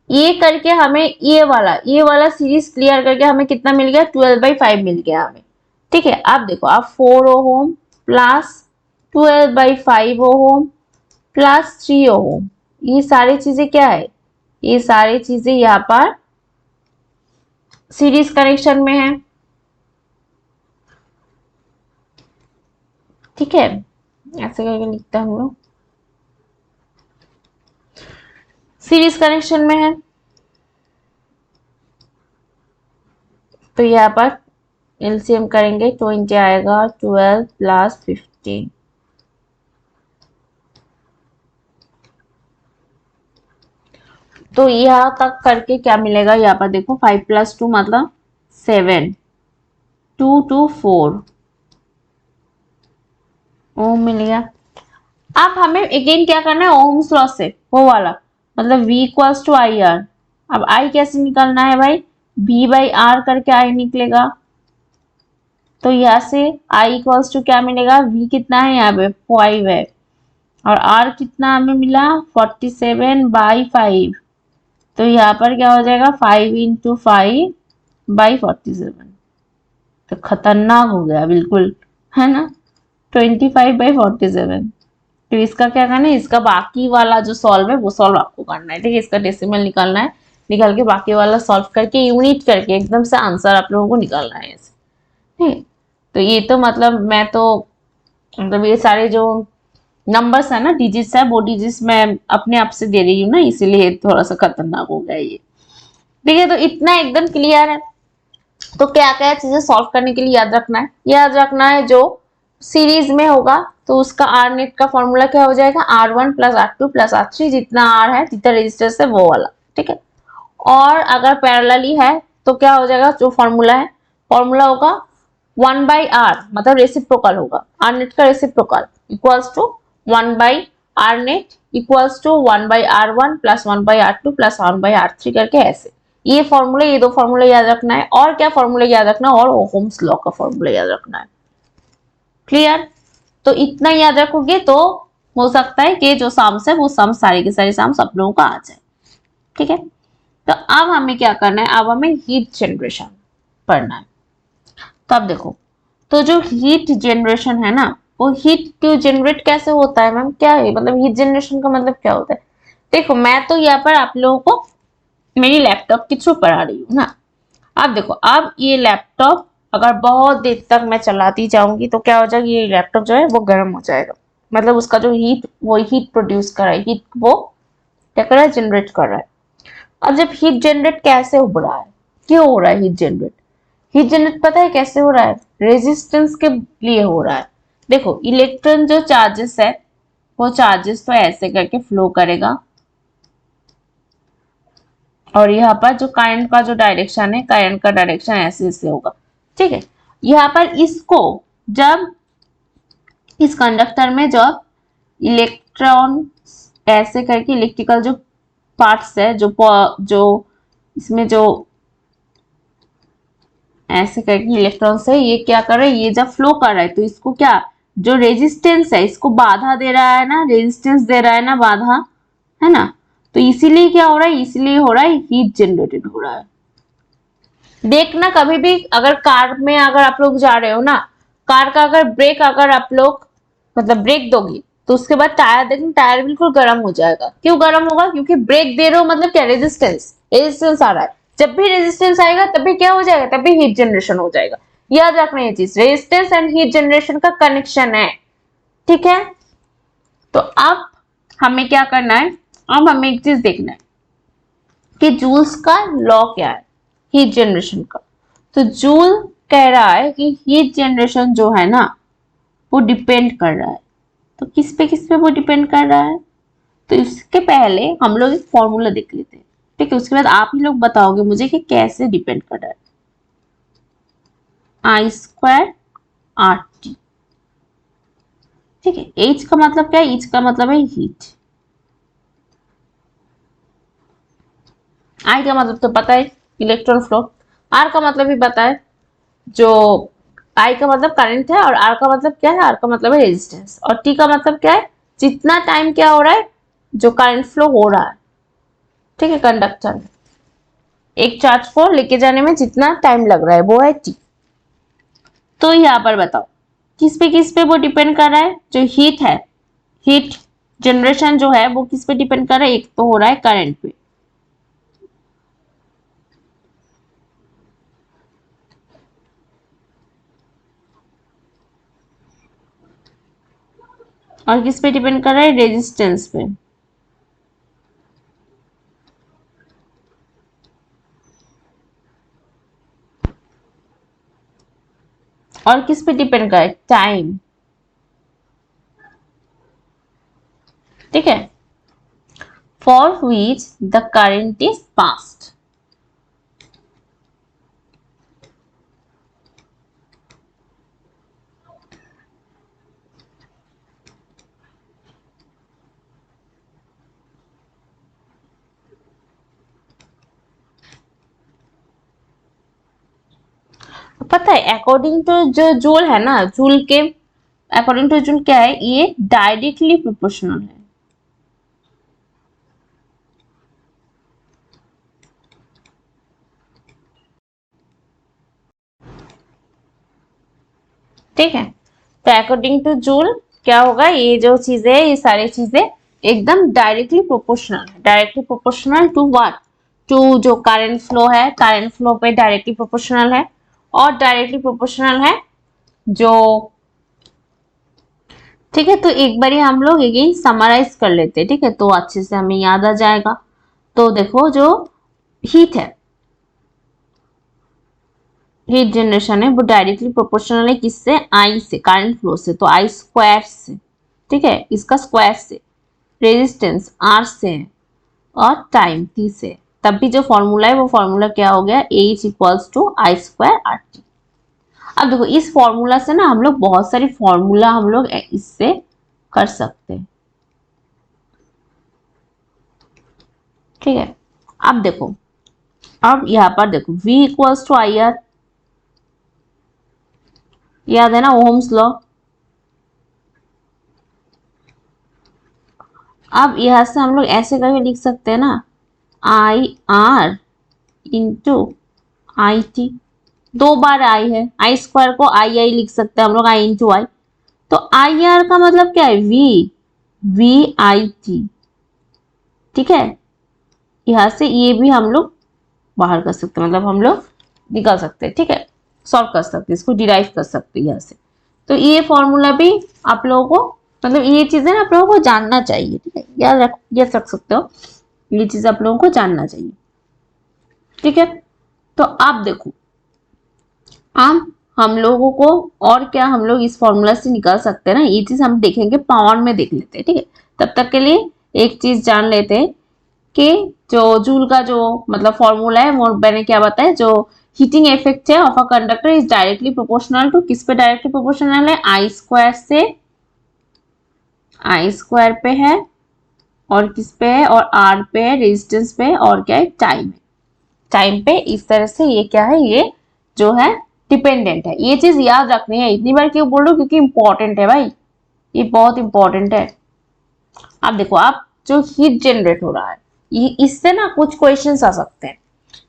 ये करके हमें ये वाला सीरीज क्लियर करके हमें कितना मिल गया, 12/5 मिल गया हमें, ठीक है। अब देखो, अब 4 ohm plus 12/5 ohm plus 3 ohm, ये सारी चीजें क्या है, ये सारी चीजें यहाँ पर सीरीज कनेक्शन में है, ठीक है। ऐसे करके लिखते हैं हम लोग, सीरीज कनेक्शन में है। तो यहाँ पर एलसीएम करेंगे, 20 आएगा, 12 + 15। तो यहाँ तक करके क्या मिलेगा, यहाँ पर देखो 5 + 2 मतलब 7, 2 2 4 ओम मिल गया। अब हमें अगेन क्या करना है, ओम्स लॉ से वो वाला, मतलब V equals to I R. अब I कैसे निकालना है भाई, V/R करके I निकलेगा। तो यहाँ से I इक्वल्स टू क्या मिलेगा, V कितना है यहाँ पे 5 है, और R कितना हमें मिला 47/5। तो यहाँ पर क्या हो जाएगा, 5 × 5/47। तो खतरनाक हो गया बिल्कुल, है ना, 25/47। तो इसका क्या करना है, इसका बाकी वाला जो सॉल्व है वो सॉल्व आपको करना है, ठीक है। इसका डेसिमल निकालना है, निकाल के बाकी वाला सॉल्व करके यूनिट करके एकदम से आंसर आप लोगों को निकालना है ऐसे, ठीक। तो ये तो मतलब ये सारे जो नंबर्स है ना, डिजिट्स है, वो डिजिट्स मैं अपने आप से दे रही हूँ ना, इसीलिए थोड़ा सा खतरनाक हो गया ये, ठीक है। तो इतना एकदम क्लियर है। तो क्या क्या चीजें सॉल्व करने के लिए याद रखना है जो सीरीज में होगा तो उसका आर नेट का फॉर्मूला क्या हो जाएगा, R1 + R2 + R3, जितना आर है जितना रेजिस्टेंस है वो वाला, ठीक है। और अगर पैरेलली है तो क्या हो जाएगा, जो फॉर्मूला होगा 1/R, मतलब रेसिप्रोकल होगा, आर नेट का reciprocal equals to 1/R net equals to 1/R1 + 1/R2 + 1/R3 करके ऐसे, ये फॉर्मूला, ये दो फॉर्मूला याद रखना है। और क्या फॉर्मूला याद रखना है? और ओहम्स लॉ का फॉर्मूला याद रखना है। क्लियर? तो इतना याद रखोगे तो हो सकता है कि जो सम्स है वो सम्स सारे के सारे सम्स आप लोगों का आ जाए। ठीक है, तो अब हमें क्या करना है? अब हमें हीट जनरेशन पढ़ना है। तो अब देखो, तो जो हीट जनरेशन है ना, वो हीट क्यों जनरेट कैसे होता है मैम? क्या है मतलब हीट जनरेशन का मतलब क्या होता है? देखो, मैं तो यहाँ पर आप लोगों को मेरी लैपटॉप के थ्रू पढ़ा रही हूँ ना। अब देखो, अब ये लैपटॉप अगर बहुत देर तक मैं चलाती जाऊंगी तो क्या हो जाएगा? ये लैपटॉप जो है वो गर्म हो जाएगा। मतलब उसका जो हीट, वो हीट प्रोड्यूस कर रहा है, हीट वो क्या कर रहा है? जनरेट कर रहा है। अब जब हीट जनरेट कैसे हो रहा है, क्यों हो रहा है हीट जनरेट? हीट जनरेट पता है कैसे हो रहा है? रेजिस्टेंस के लिए हो रहा है। देखो, इलेक्ट्रॉन जो चार्जेस है, वो चार्जेस तो ऐसे करके फ्लो करेगा, और यहाँ पर जो करंट का जो डायरेक्शन है, करंट का डायरेक्शन ऐसे ऐसे होगा। ठीक है, यहाँ पर इसको जब इस कंडक्टर में जब इलेक्ट्रॉन ऐसे करके इलेक्ट्रिकल जो पार्ट्स है, जो इसमें जो ऐसे करके इलेक्ट्रॉन्स है, ये क्या कर रहा है? ये जब फ्लो कर रहा है तो इसको क्या, जो रेजिस्टेंस है इसको बाधा दे रहा है ना, रेजिस्टेंस दे रहा है ना, बाधा, है ना। तो इसीलिए क्या हो रहा है? इसीलिए हो रहा है हीट जनरेटेड हो रहा है। देखना कभी भी अगर कार में अगर आप लोग जा रहे हो ना, कार का अगर ब्रेक अगर आप लोग मतलब ब्रेक दोगे तो उसके बाद टायर देखना, टायर बिल्कुल गर्म हो जाएगा। क्यों गर्म होगा? क्योंकि ब्रेक दे रहे हो, मतलब क्या? रेजिस्टेंस, रेजिस्टेंस आ रहा है। जब भी रेजिस्टेंस आएगा तभी क्या हो जाएगा? तभी हीट जनरेशन हो जाएगा। याद रखना ये चीज, रेजिस्टेंस एंड हीट जनरेशन का कनेक्शन है। ठीक है, तो अब हमें क्या करना है? अब हमें एक चीज देखना है कि जूल्स का लॉ क्या है हीट जनरेशन का। तो जूल कह रहा है कि हीट जनरेशन जो है ना, वो डिपेंड कर रहा है। तो किस पे वो डिपेंड कर रहा है? तो इसके पहले हम लोग एक फॉर्मूला देख लेते हैं। ठीक है, उसके बाद आप ही लोग बताओगे मुझे कि कैसे डिपेंड कर रहा है। आई स्क्वायर आर टी। ठीक है, एच का मतलब क्या है? एच का मतलब है हीट। आई का मतलब तो पता है, इलेक्ट्रॉन फ्लो। आर का मतलब भी पता है, जो आई का मतलब करंट है, और आर का मतलब क्या है? आर का मतलब है रेजिस्टेंस। और टी का मतलब क्या है? जितना टाइम क्या हो रहा है, जो करंट फ्लो हो रहा है। ठीक है, कंडक्टर में एक चार्ज को लेके जाने में जितना टाइम लग रहा है वो है टी। तो यहाँ पर बताओ किस पे वो डिपेंड कर रहा है? जो हीट है, हीट जनरेशन जो है वो किस पे डिपेंड कर रहा है? एक तो हो रहा है करंट पे, और किस पे डिपेंड कर रहा है? रेजिस्टेंस पे। और किस पे डिपेंड कर रहा है? टाइम। ठीक है, for which the current is passed. पता है अकॉर्डिंग टू जो जूल है ना, जूल के अकॉर्डिंग टू जूल क्या है? ये डायरेक्टली प्रोपोर्शनल है। ठीक है, तो अकॉर्डिंग टू जूल क्या होगा? ये जो चीजें है, ये सारी चीजें एकदम डायरेक्टली प्रोपोर्शनल है। Directly proportional to what? To जो करंट फ्लो है, करंट फ्लो पे डायरेक्टली प्रोपोर्शनल है। और डायरेक्टली प्रोपोर्शनल है जो, ठीक है, तो एक बार हम लोग अगेन समराइज कर लेते हैं। ठीक है, तो अच्छे से हमें याद आ जाएगा। तो देखो, जो हीट है, हीट जनरेशन है, वो डायरेक्टली प्रोपोर्शनल है किससे? आई से, करंट फ्लो से। तो आई स्क्वायर से, ठीक है, इसका स्क्वायर से, रेजिस्टेंस आर से है, और टाइम टी से। तब भी जो फॉर्मूला है वो फॉर्मूला क्या हो गया? H equals to I square R T. अब देखो, इस फॉर्मूला से ना हम लोग बहुत सारी फॉर्मूला हम लोग इससे कर सकते हैं। ठीक है, अब देखो, अब यहाँ पर देखो V equals to I R, याद है ना ओहम्स लॉ। अब यहां से हम लोग ऐसे करके लिख सकते हैं ना, I R into I T, 2 बार आई है, आई स्क्वायर को आई आई लिख सकते हैं हम लोग, आई इंटू आई। तो आई आर का मतलब क्या है, वी, वी आई टी, ठीक है। यहां से ये भी हम लोग बाहर कर सकते हैं, मतलब हम लोग निकाल सकते हैं, ठीक है, सॉल्व कर सकते हैं, इसको डिराइव कर सकते हैं यहाँ से। तो ये फॉर्मूला भी आप लोगों को, मतलब ये चीजें आप लोगों को जानना चाहिए, ठीक है, याद रख सकते हो, ये चीज आप लोगों को जानना चाहिए, ठीक है। तो आप देखो, हम लोगों को और क्या हम लोग इस फॉर्मूला से निकाल सकते हैं ना, ये चीज हम देखेंगे, पावर में देख लेते हैं, ठीक है। तब तक के लिए एक चीज जान लेते हैं कि जो जूल का जो मतलब फॉर्मूला है वो मैंने क्या बताया, जो हीटिंग इफेक्ट है of a conductor is directly proportional to, किस पे डायरेक्टली प्रोपोर्शनल है, आई स्क्वायर से, आई स्क्वायर पे है, और किस पे है, और आर पे है, रेजिस्टेंस पे, और क्या है, टाइम है, टाइम पे। इस तरह से ये क्या है, ये जो है डिपेंडेंट है। ये चीज याद रखनी है, इतनी बार क्यों बोल रहा हूं, क्योंकि इंपॉर्टेंट है भाई, ये बहुत इंपॉर्टेंट है। आप देखो, आप जो हीट जनरेट हो रहा है, ये इससे ना कुछ क्वेश्चंस आ सकते हैं,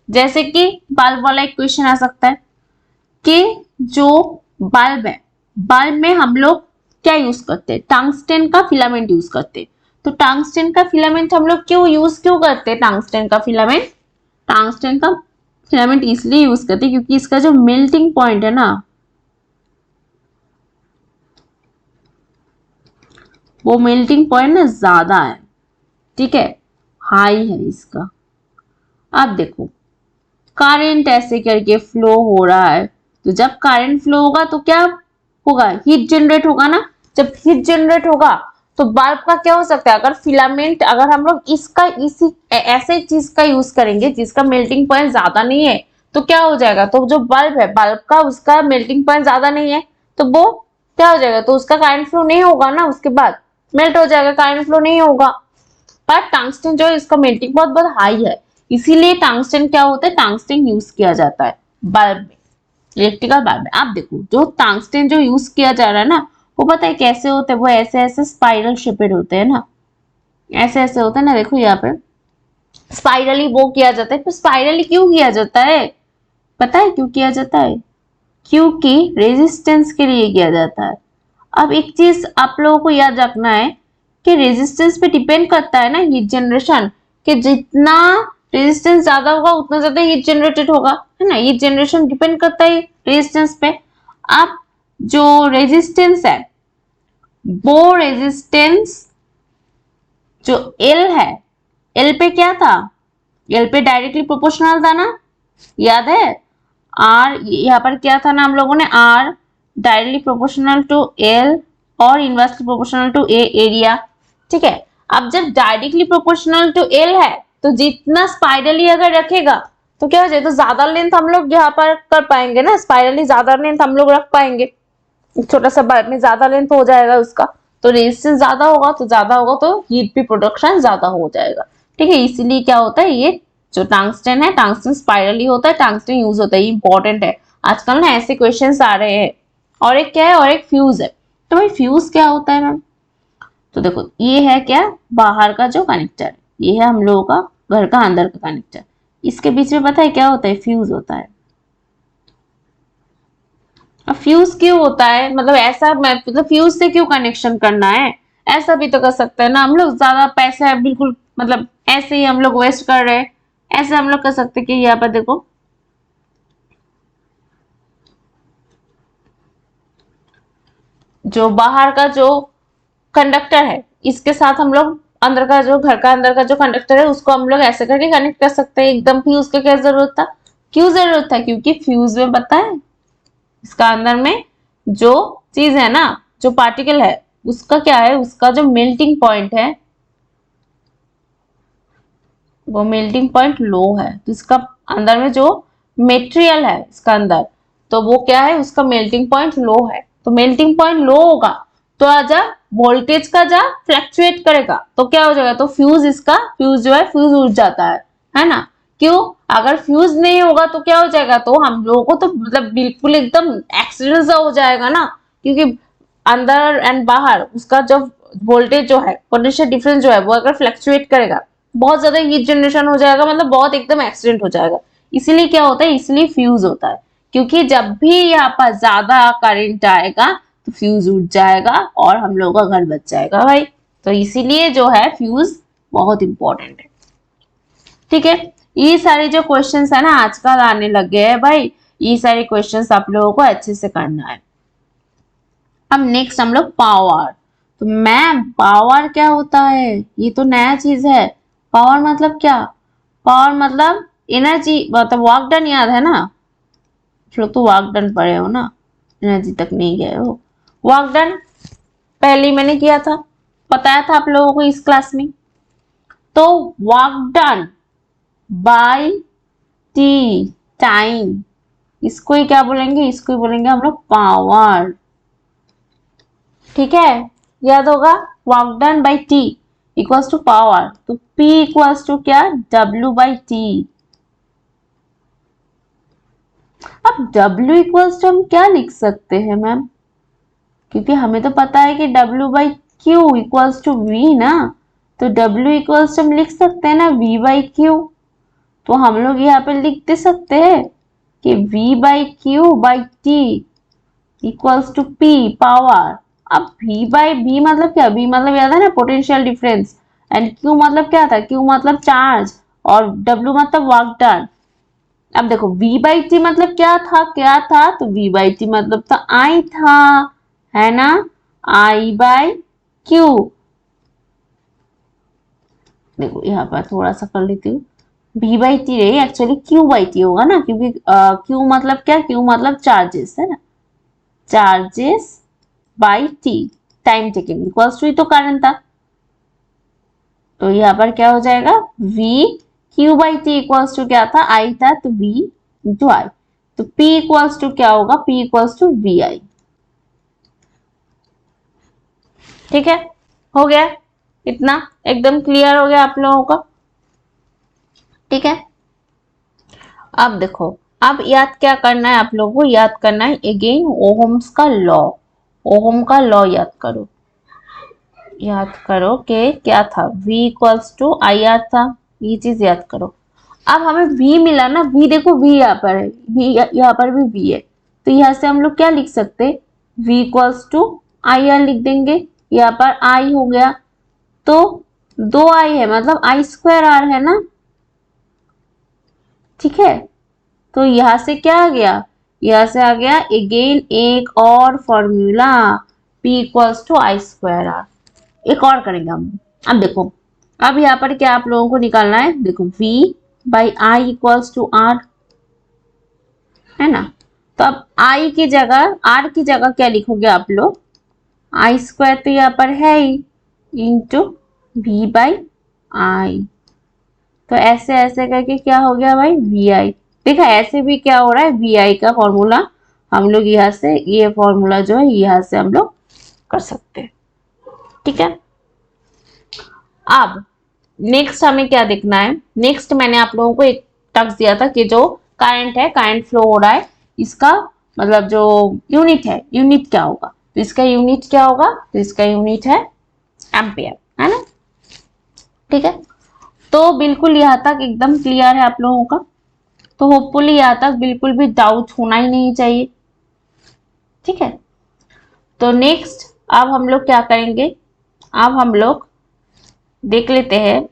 जैसे कि बल्ब वाला एक क्वेश्चन आ सकता है कि जो बल्ब है, बल्ब में हम लोग क्या यूज करते हैं, टंगस्टन का फिलामेंट यूज करते हैं। तो टंगस्टन का फिलामेंट हम लोग क्यों करते हैं, टंगस्टन का फिलामेंट, टंगस्टन का फिलामेंट इसलिए यूज करते हैं क्योंकि इसका जो मेल्टिंग पॉइंट है ना, वो मेल्टिंग पॉइंट ना ज्यादा है, ठीक है, हाई है इसका। अब देखो, करंट ऐसे करके फ्लो हो रहा है, तो जब करंट फ्लो होगा तो क्या होगा, हीट जनरेट होगा ना। जब हीट जनरेट होगा तो बल्ब का क्या हो सकता है, अगर फिलामेंट, अगर हम लोग इसका इसी ऐसे चीज का यूज करेंगे जिसका मेल्टिंग पॉइंट ज्यादा नहीं है, तो क्या हो जाएगा, तो जो बल्ब है, बल्ब का उसका मेल्टिंग पॉइंट ज्यादा नहीं है, तो वो क्या हो जाएगा, तो उसका करंट फ्लो नहीं होगा ना, उसके बाद मेल्ट हो जाएगा, करंट फ्लो नहीं होगा। पर टंगस्टन जो है, इसका मेल्टिंग बहुत बहुत हाई है, इसीलिए टंगस्टन क्या होता है, टंगस्टन यूज किया जाता है बल्ब में, इलेक्ट्रिकल बल्ब में। आप देखो, जो टंगस्टन जो यूज किया जा रहा है ना, वो पता है कैसे होते हैं, वो ऐसे ऐसे स्पाइरल शेपेड होते हैं ना, ऐसे ऐसे होते हैं ना, देखो यहाँ पे स्पाइरली वो किया जाता है। तो स्पाइरली क्यों किया जाता है, पता है क्यों किया जाता है, क्योंकि रेजिस्टेंस के लिए किया जाता है। अब एक चीज आप लोगों को याद रखना है कि रेजिस्टेंस पे डिपेंड करता है ना हीट जनरेशन, कि जितना रेजिस्टेंस ज्यादा होगा उतना ज्यादा हीट जनरेटेड होगा, है ना, हीट जनरेशन डिपेंड करता है रेजिस्टेंस पे। अब जो रेजिस्टेंस है, वो रेजिस्टेंस जो एल है, एल पे क्या था, एल पे डायरेक्टली प्रोपोर्शनल था ना, याद है, आर यहाँ पर क्या था ना, हम लोगों ने R directly proportional to L और inversely proportional to A area, ठीक है। अब जब डायरेक्टली प्रोपोर्शनल टू एल है, तो जितना स्पाइरली अगर रखेगा तो क्या हो जाएगा, तो ज्यादा लेंथ हम लोग यहाँ पर कर पाएंगे ना, स्पाइरली ज्यादा लेंथ हम लोग रख पाएंगे, छोटा सा बल्ब में ज्यादा लेंथ हो जाएगा उसका, तो रेजिस्टेंस ज्यादा होगा, तो ज्यादा होगा तो हीट भी प्रोडक्शन ज्यादा हो जाएगा, ठीक है। इसीलिए क्या होता है, ये जो टंगस्टन है, टंगस्टन स्पाइरली होता है, टंगस्टन यूज होता है, ये इंपॉर्टेंट है, आजकल ना ऐसे क्वेश्चंस आ रहे हैं। और एक क्या है, और एक फ्यूज है। तो भाई फ्यूज क्या होता है मैम, तो देखो ये है क्या, बाहर का जो कनेक्टर, ये है हम लोगों का घर का अंदर का कनेक्टर, इसके बीच में पता है क्या होता है, फ्यूज होता है। अब फ्यूज क्यों होता है, मतलब ऐसा, मतलब फ्यूज से क्यों कनेक्शन करना है, ऐसा भी तो कर सकते हैं ना हम लोग, ज्यादा पैसा है बिल्कुल, मतलब ऐसे ही हम लोग वेस्ट कर रहे हैं, ऐसे हम लोग कर सकते हैं कि यहाँ पर देखो, जो बाहर का जो कंडक्टर है, इसके साथ हम लोग अंदर का जो घर का अंदर का जो कंडक्टर है, उसको हम लोग ऐसे करके कनेक्ट कर सकते हैं एकदम। फ्यूज की क्या जरूरत था, क्यों जरूरत था, क्योंकि फ्यूज में पता है, इसका अंदर में जो चीज है ना, जो पार्टिकल है, उसका क्या है, उसका जो मेल्टिंग पॉइंट है, वो मेल्टिंग पॉइंट लो है, तो इसका अंदर में जो मेटेरियल है इसका अंदर, तो वो क्या है, उसका मेल्टिंग पॉइंट लो है। तो मेल्टिंग पॉइंट लो होगा तो आजा वोल्टेज का जा फ्लक्चुएट करेगा, तो क्या हो जाएगा, तो फ्यूज, इसका फ्यूज जो है फ्यूज उड़ जाता है ना। क्यों? अगर फ्यूज नहीं होगा तो क्या हो जाएगा, तो हम लोगों को तो मतलब बिल्कुल एकदम एक्सीडेंट सा हो जाएगा ना, क्योंकि अंदर एंड बाहर उसका जो वोल्टेज जो है, पोटेंशियल डिफरेंस जो है वो अगर फ्लक्चुएट करेगा, बहुत ज्यादा हीट जनरेशन हो जाएगा, मतलब बहुत एकदम एक्सीडेंट हो जाएगा। इसीलिए क्या होता है, इसलिए फ्यूज होता है, क्योंकि जब भी यहाँ पर ज्यादा करंट आएगा तो फ्यूज उठ जाएगा और हम लोगों का घर बच जाएगा भाई। तो इसीलिए जो है फ्यूज बहुत इंपॉर्टेंट है। ठीक है, ये सारे जो क्वेश्चंस है ना आजकल आने लग गए हैं भाई, ये सारे क्वेश्चंस आप लोगों को अच्छे से करना है। अब नेक्स्ट हम लोग पावर। तो मैम पावर क्या होता है, ये तो नया चीज है। पावर मतलब क्या? पावर मतलब एनर्जी, मतलब वर्क डन, याद है ना? आप लोग तो वर्क डन पढ़े हो ना, एनर्जी तक नहीं गए हो। वर्क डन पहले ही मैंने किया था, बताया था आप लोगों को इस क्लास में। तो work done by T, time, इसको ही क्या बोलेंगे, इसको ही बोलेंगे हम लोग पावर। ठीक है, याद होगा, work done by T equals to power, तो P इक्वल्स टू क्या, W बाई टी। अब W इक्वल्स टू हम क्या लिख सकते हैं मैम, क्योंकि हमें तो पता है कि W by Q equals to V ना, तो W इक्वल्स टू हम लिख सकते हैं ना V बाई क्यू। तो हम लोग यहाँ पे लिख दे सकते हैं कि V by Q by T equals to P power. अब V बाई V मतलब क्या, V मतलब याद है ना पोटेंशियल डिफरेंस, एंड Q मतलब क्या था, Q मतलब चार्ज, और W मतलब वर्क डन। अब देखो V बाई टी मतलब क्या था, क्या था, तो V बाई टी मतलब तो I था, है ना, I बाई Q। देखो यहाँ पर थोड़ा सा कर लेती हूँ, V बाई टी रही, एक्चुअली Q बाई टी होगा ना, क्योंकि Q मतलब क्या, Q मतलब चार्जेस है ना, charges by T, time taking equals to, तो कारण था, तो यहाँ पर क्या हो जाएगा, V Q by T equals to क्या था, I था, तो V इंटू आई, तो P इक्वल्स टू क्या होगा, P इक्वल्स टू वी आई। ठीक है, हो गया, इतना एकदम क्लियर हो गया आप लोगों का। ठीक है, अब देखो, अब याद क्या करना है आप लोगों को, याद करना है अगेन ओहम्स का लॉ। ओहम का लॉ याद करो, याद करो कि क्या था, V equals to I R था, ये चीज याद करो। अब हमें V मिला ना, V देखो V यहाँ पर है, V यहाँ पर भी V है, तो यहाँ से हम लोग क्या लिख सकते, V equals to I R लिख देंगे, यहाँ पर I हो गया, तो दो I है मतलब I स्क्वायर R है ना। ठीक है, तो यहां से क्या आ गया, यहां से आ गया अगेन एक और formula, P equals to I square R. एक और करेंगे हम। अब देखो, अब यहाँ पर क्या आप लोगों को निकालना है, देखो V by I equals to R, है ना, तो अब I की जगह, R की जगह क्या लिखोगे आप लोग, आई स्क्वायर तो यहाँ पर है ही, इंटू V बाई आई, तो ऐसे ऐसे करके क्या हो गया भाई, वी आई। देखा ऐसे भी क्या हो रहा है, वी आई का फॉर्मूला हम लोग यहाँ से, ये फॉर्मूला जो है यहाँ से हम लोग कर सकते हैं। ठीक है, अब नेक्स्ट हमें क्या देखना है, नेक्स्ट मैंने आप लोगों को एक टक्स दिया था कि जो करंट है, करंट फ्लो हो रहा है, इसका मतलब जो यूनिट है, यूनिट क्या होगा, तो इसका यूनिट क्या होगा, तो इसका यूनिट है एम्पियर, है ना। ठीक है, तो बिल्कुल यहाँ तक एकदम क्लियर है आप लोगों का, तो होपफुली यहाँ तक बिल्कुल भी डाउट होना ही नहीं चाहिए। ठीक है, तो नेक्स्ट अब हम लोग क्या करेंगे, अब हम लोग देख लेते हैं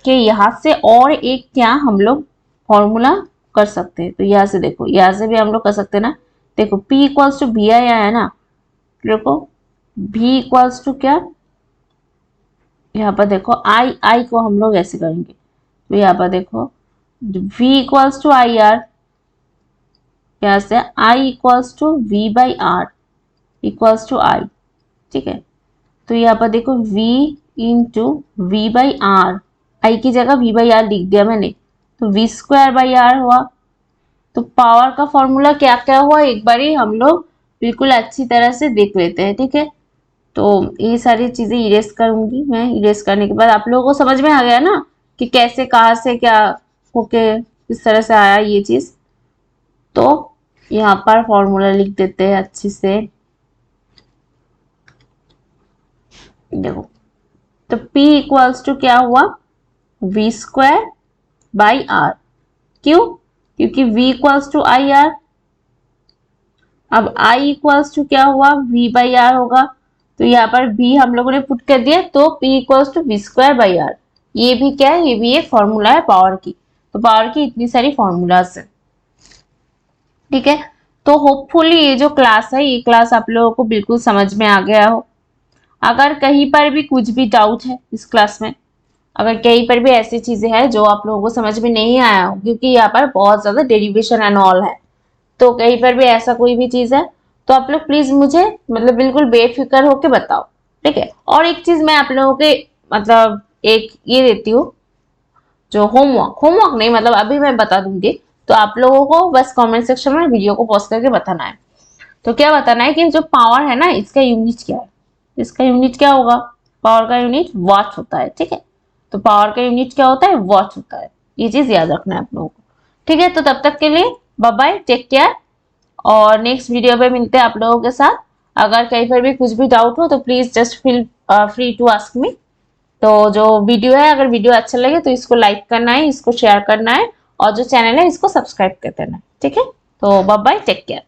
कि यहाँ से और एक क्या हम लोग फॉर्मूला कर सकते हैं। तो यहाँ से देखो, यहाँ से भी हम लोग कर सकते हैं ना, देखो P इक्वल्स टू वी आई आया ना, देखो V इक्वल्स टू क्या, यहाँ पर देखो आई को हम लोग ऐसे करेंगे, तो यहाँ पर देखो V equals to I R, यहाँ से I equals to V by R equals to I. ठीक है, तो यहाँ पर देखो V into V by R, I की जगह V बाई आर लिख दिया मैंने, तो V स्क्वायर बाई आर हुआ। तो पावर का फॉर्मूला क्या क्या हुआ, एक बार ही हम लोग बिल्कुल अच्छी तरह से देख लेते हैं। ठीक है, तो ये सारी चीजें इरेज करूंगी मैं, इरेज करने के बाद आप लोगों को समझ में आ गया ना कि कैसे कहाँ से क्या होके इस तरह से आया ये चीज। तो यहाँ पर फॉर्मूला लिख देते हैं अच्छे से। देखो, तो P इक्वल्स टू क्या हुआ, v² बाई आर। क्यों, क्योंकि v equals to I R. अब I इक्वल्स टू क्या हुआ, v बाई आर होगा। तो यहाँ पर v हम लोगों ने पुट कर दिया, तो P equals to v² by R. ये भी क्या है, ये भी एक फॉर्मूला है पावर की। तो पावर की इतनी सारी फॉर्मूलाज है, ठीक है। तो होपफुली ये जो क्लास है, ये क्लास आप लोगों को बिल्कुल समझ में आ गया हो। अगर कहीं पर भी कुछ भी डाउट है इस क्लास में, अगर कहीं पर भी ऐसी चीजें हैं जो आप लोगों को समझ में नहीं आया हो, क्योंकि यहाँ पर बहुत ज्यादा डेरिवेशन एंड ऑल है, तो कहीं पर भी ऐसा कोई भी चीज है तो आप लोग प्लीज मुझे मतलब बिल्कुल बेफिक्र होके बताओ, ठीक है। और एक चीज मैं आप लोगों के मतलब एक ये देती हूँ, जो होमवर्क नहीं मतलब अभी मैं बता दूंगी, तो आप लोगों को बस कमेंट सेक्शन में वीडियो को पॉज करके बताना है। तो क्या बताना है कि जो पावर है ना, इसका यूनिट क्या है। इसका यूनिट क्या होगा, पावर का यूनिट वॉट होता है, ठीक है। तो पावर का यूनिट क्या होता है, वॉट होता है। ये चीज याद रखना है आप लोगों को, ठीक है। तो तब तक के लिए बाय बाय, टेक केयर, और नेक्स्ट वीडियो पे मिलते हैं आप लोगों के साथ। अगर कहीं पर भी कुछ भी डाउट हो तो please just feel free to ask me. तो जो वीडियो है, अगर वीडियो अच्छा लगे तो इसको लाइक करना है, इसको शेयर करना है, और जो चैनल है इसको सब्सक्राइब कर देना है, ठीक है। तो बाय बाय, टेक केयर।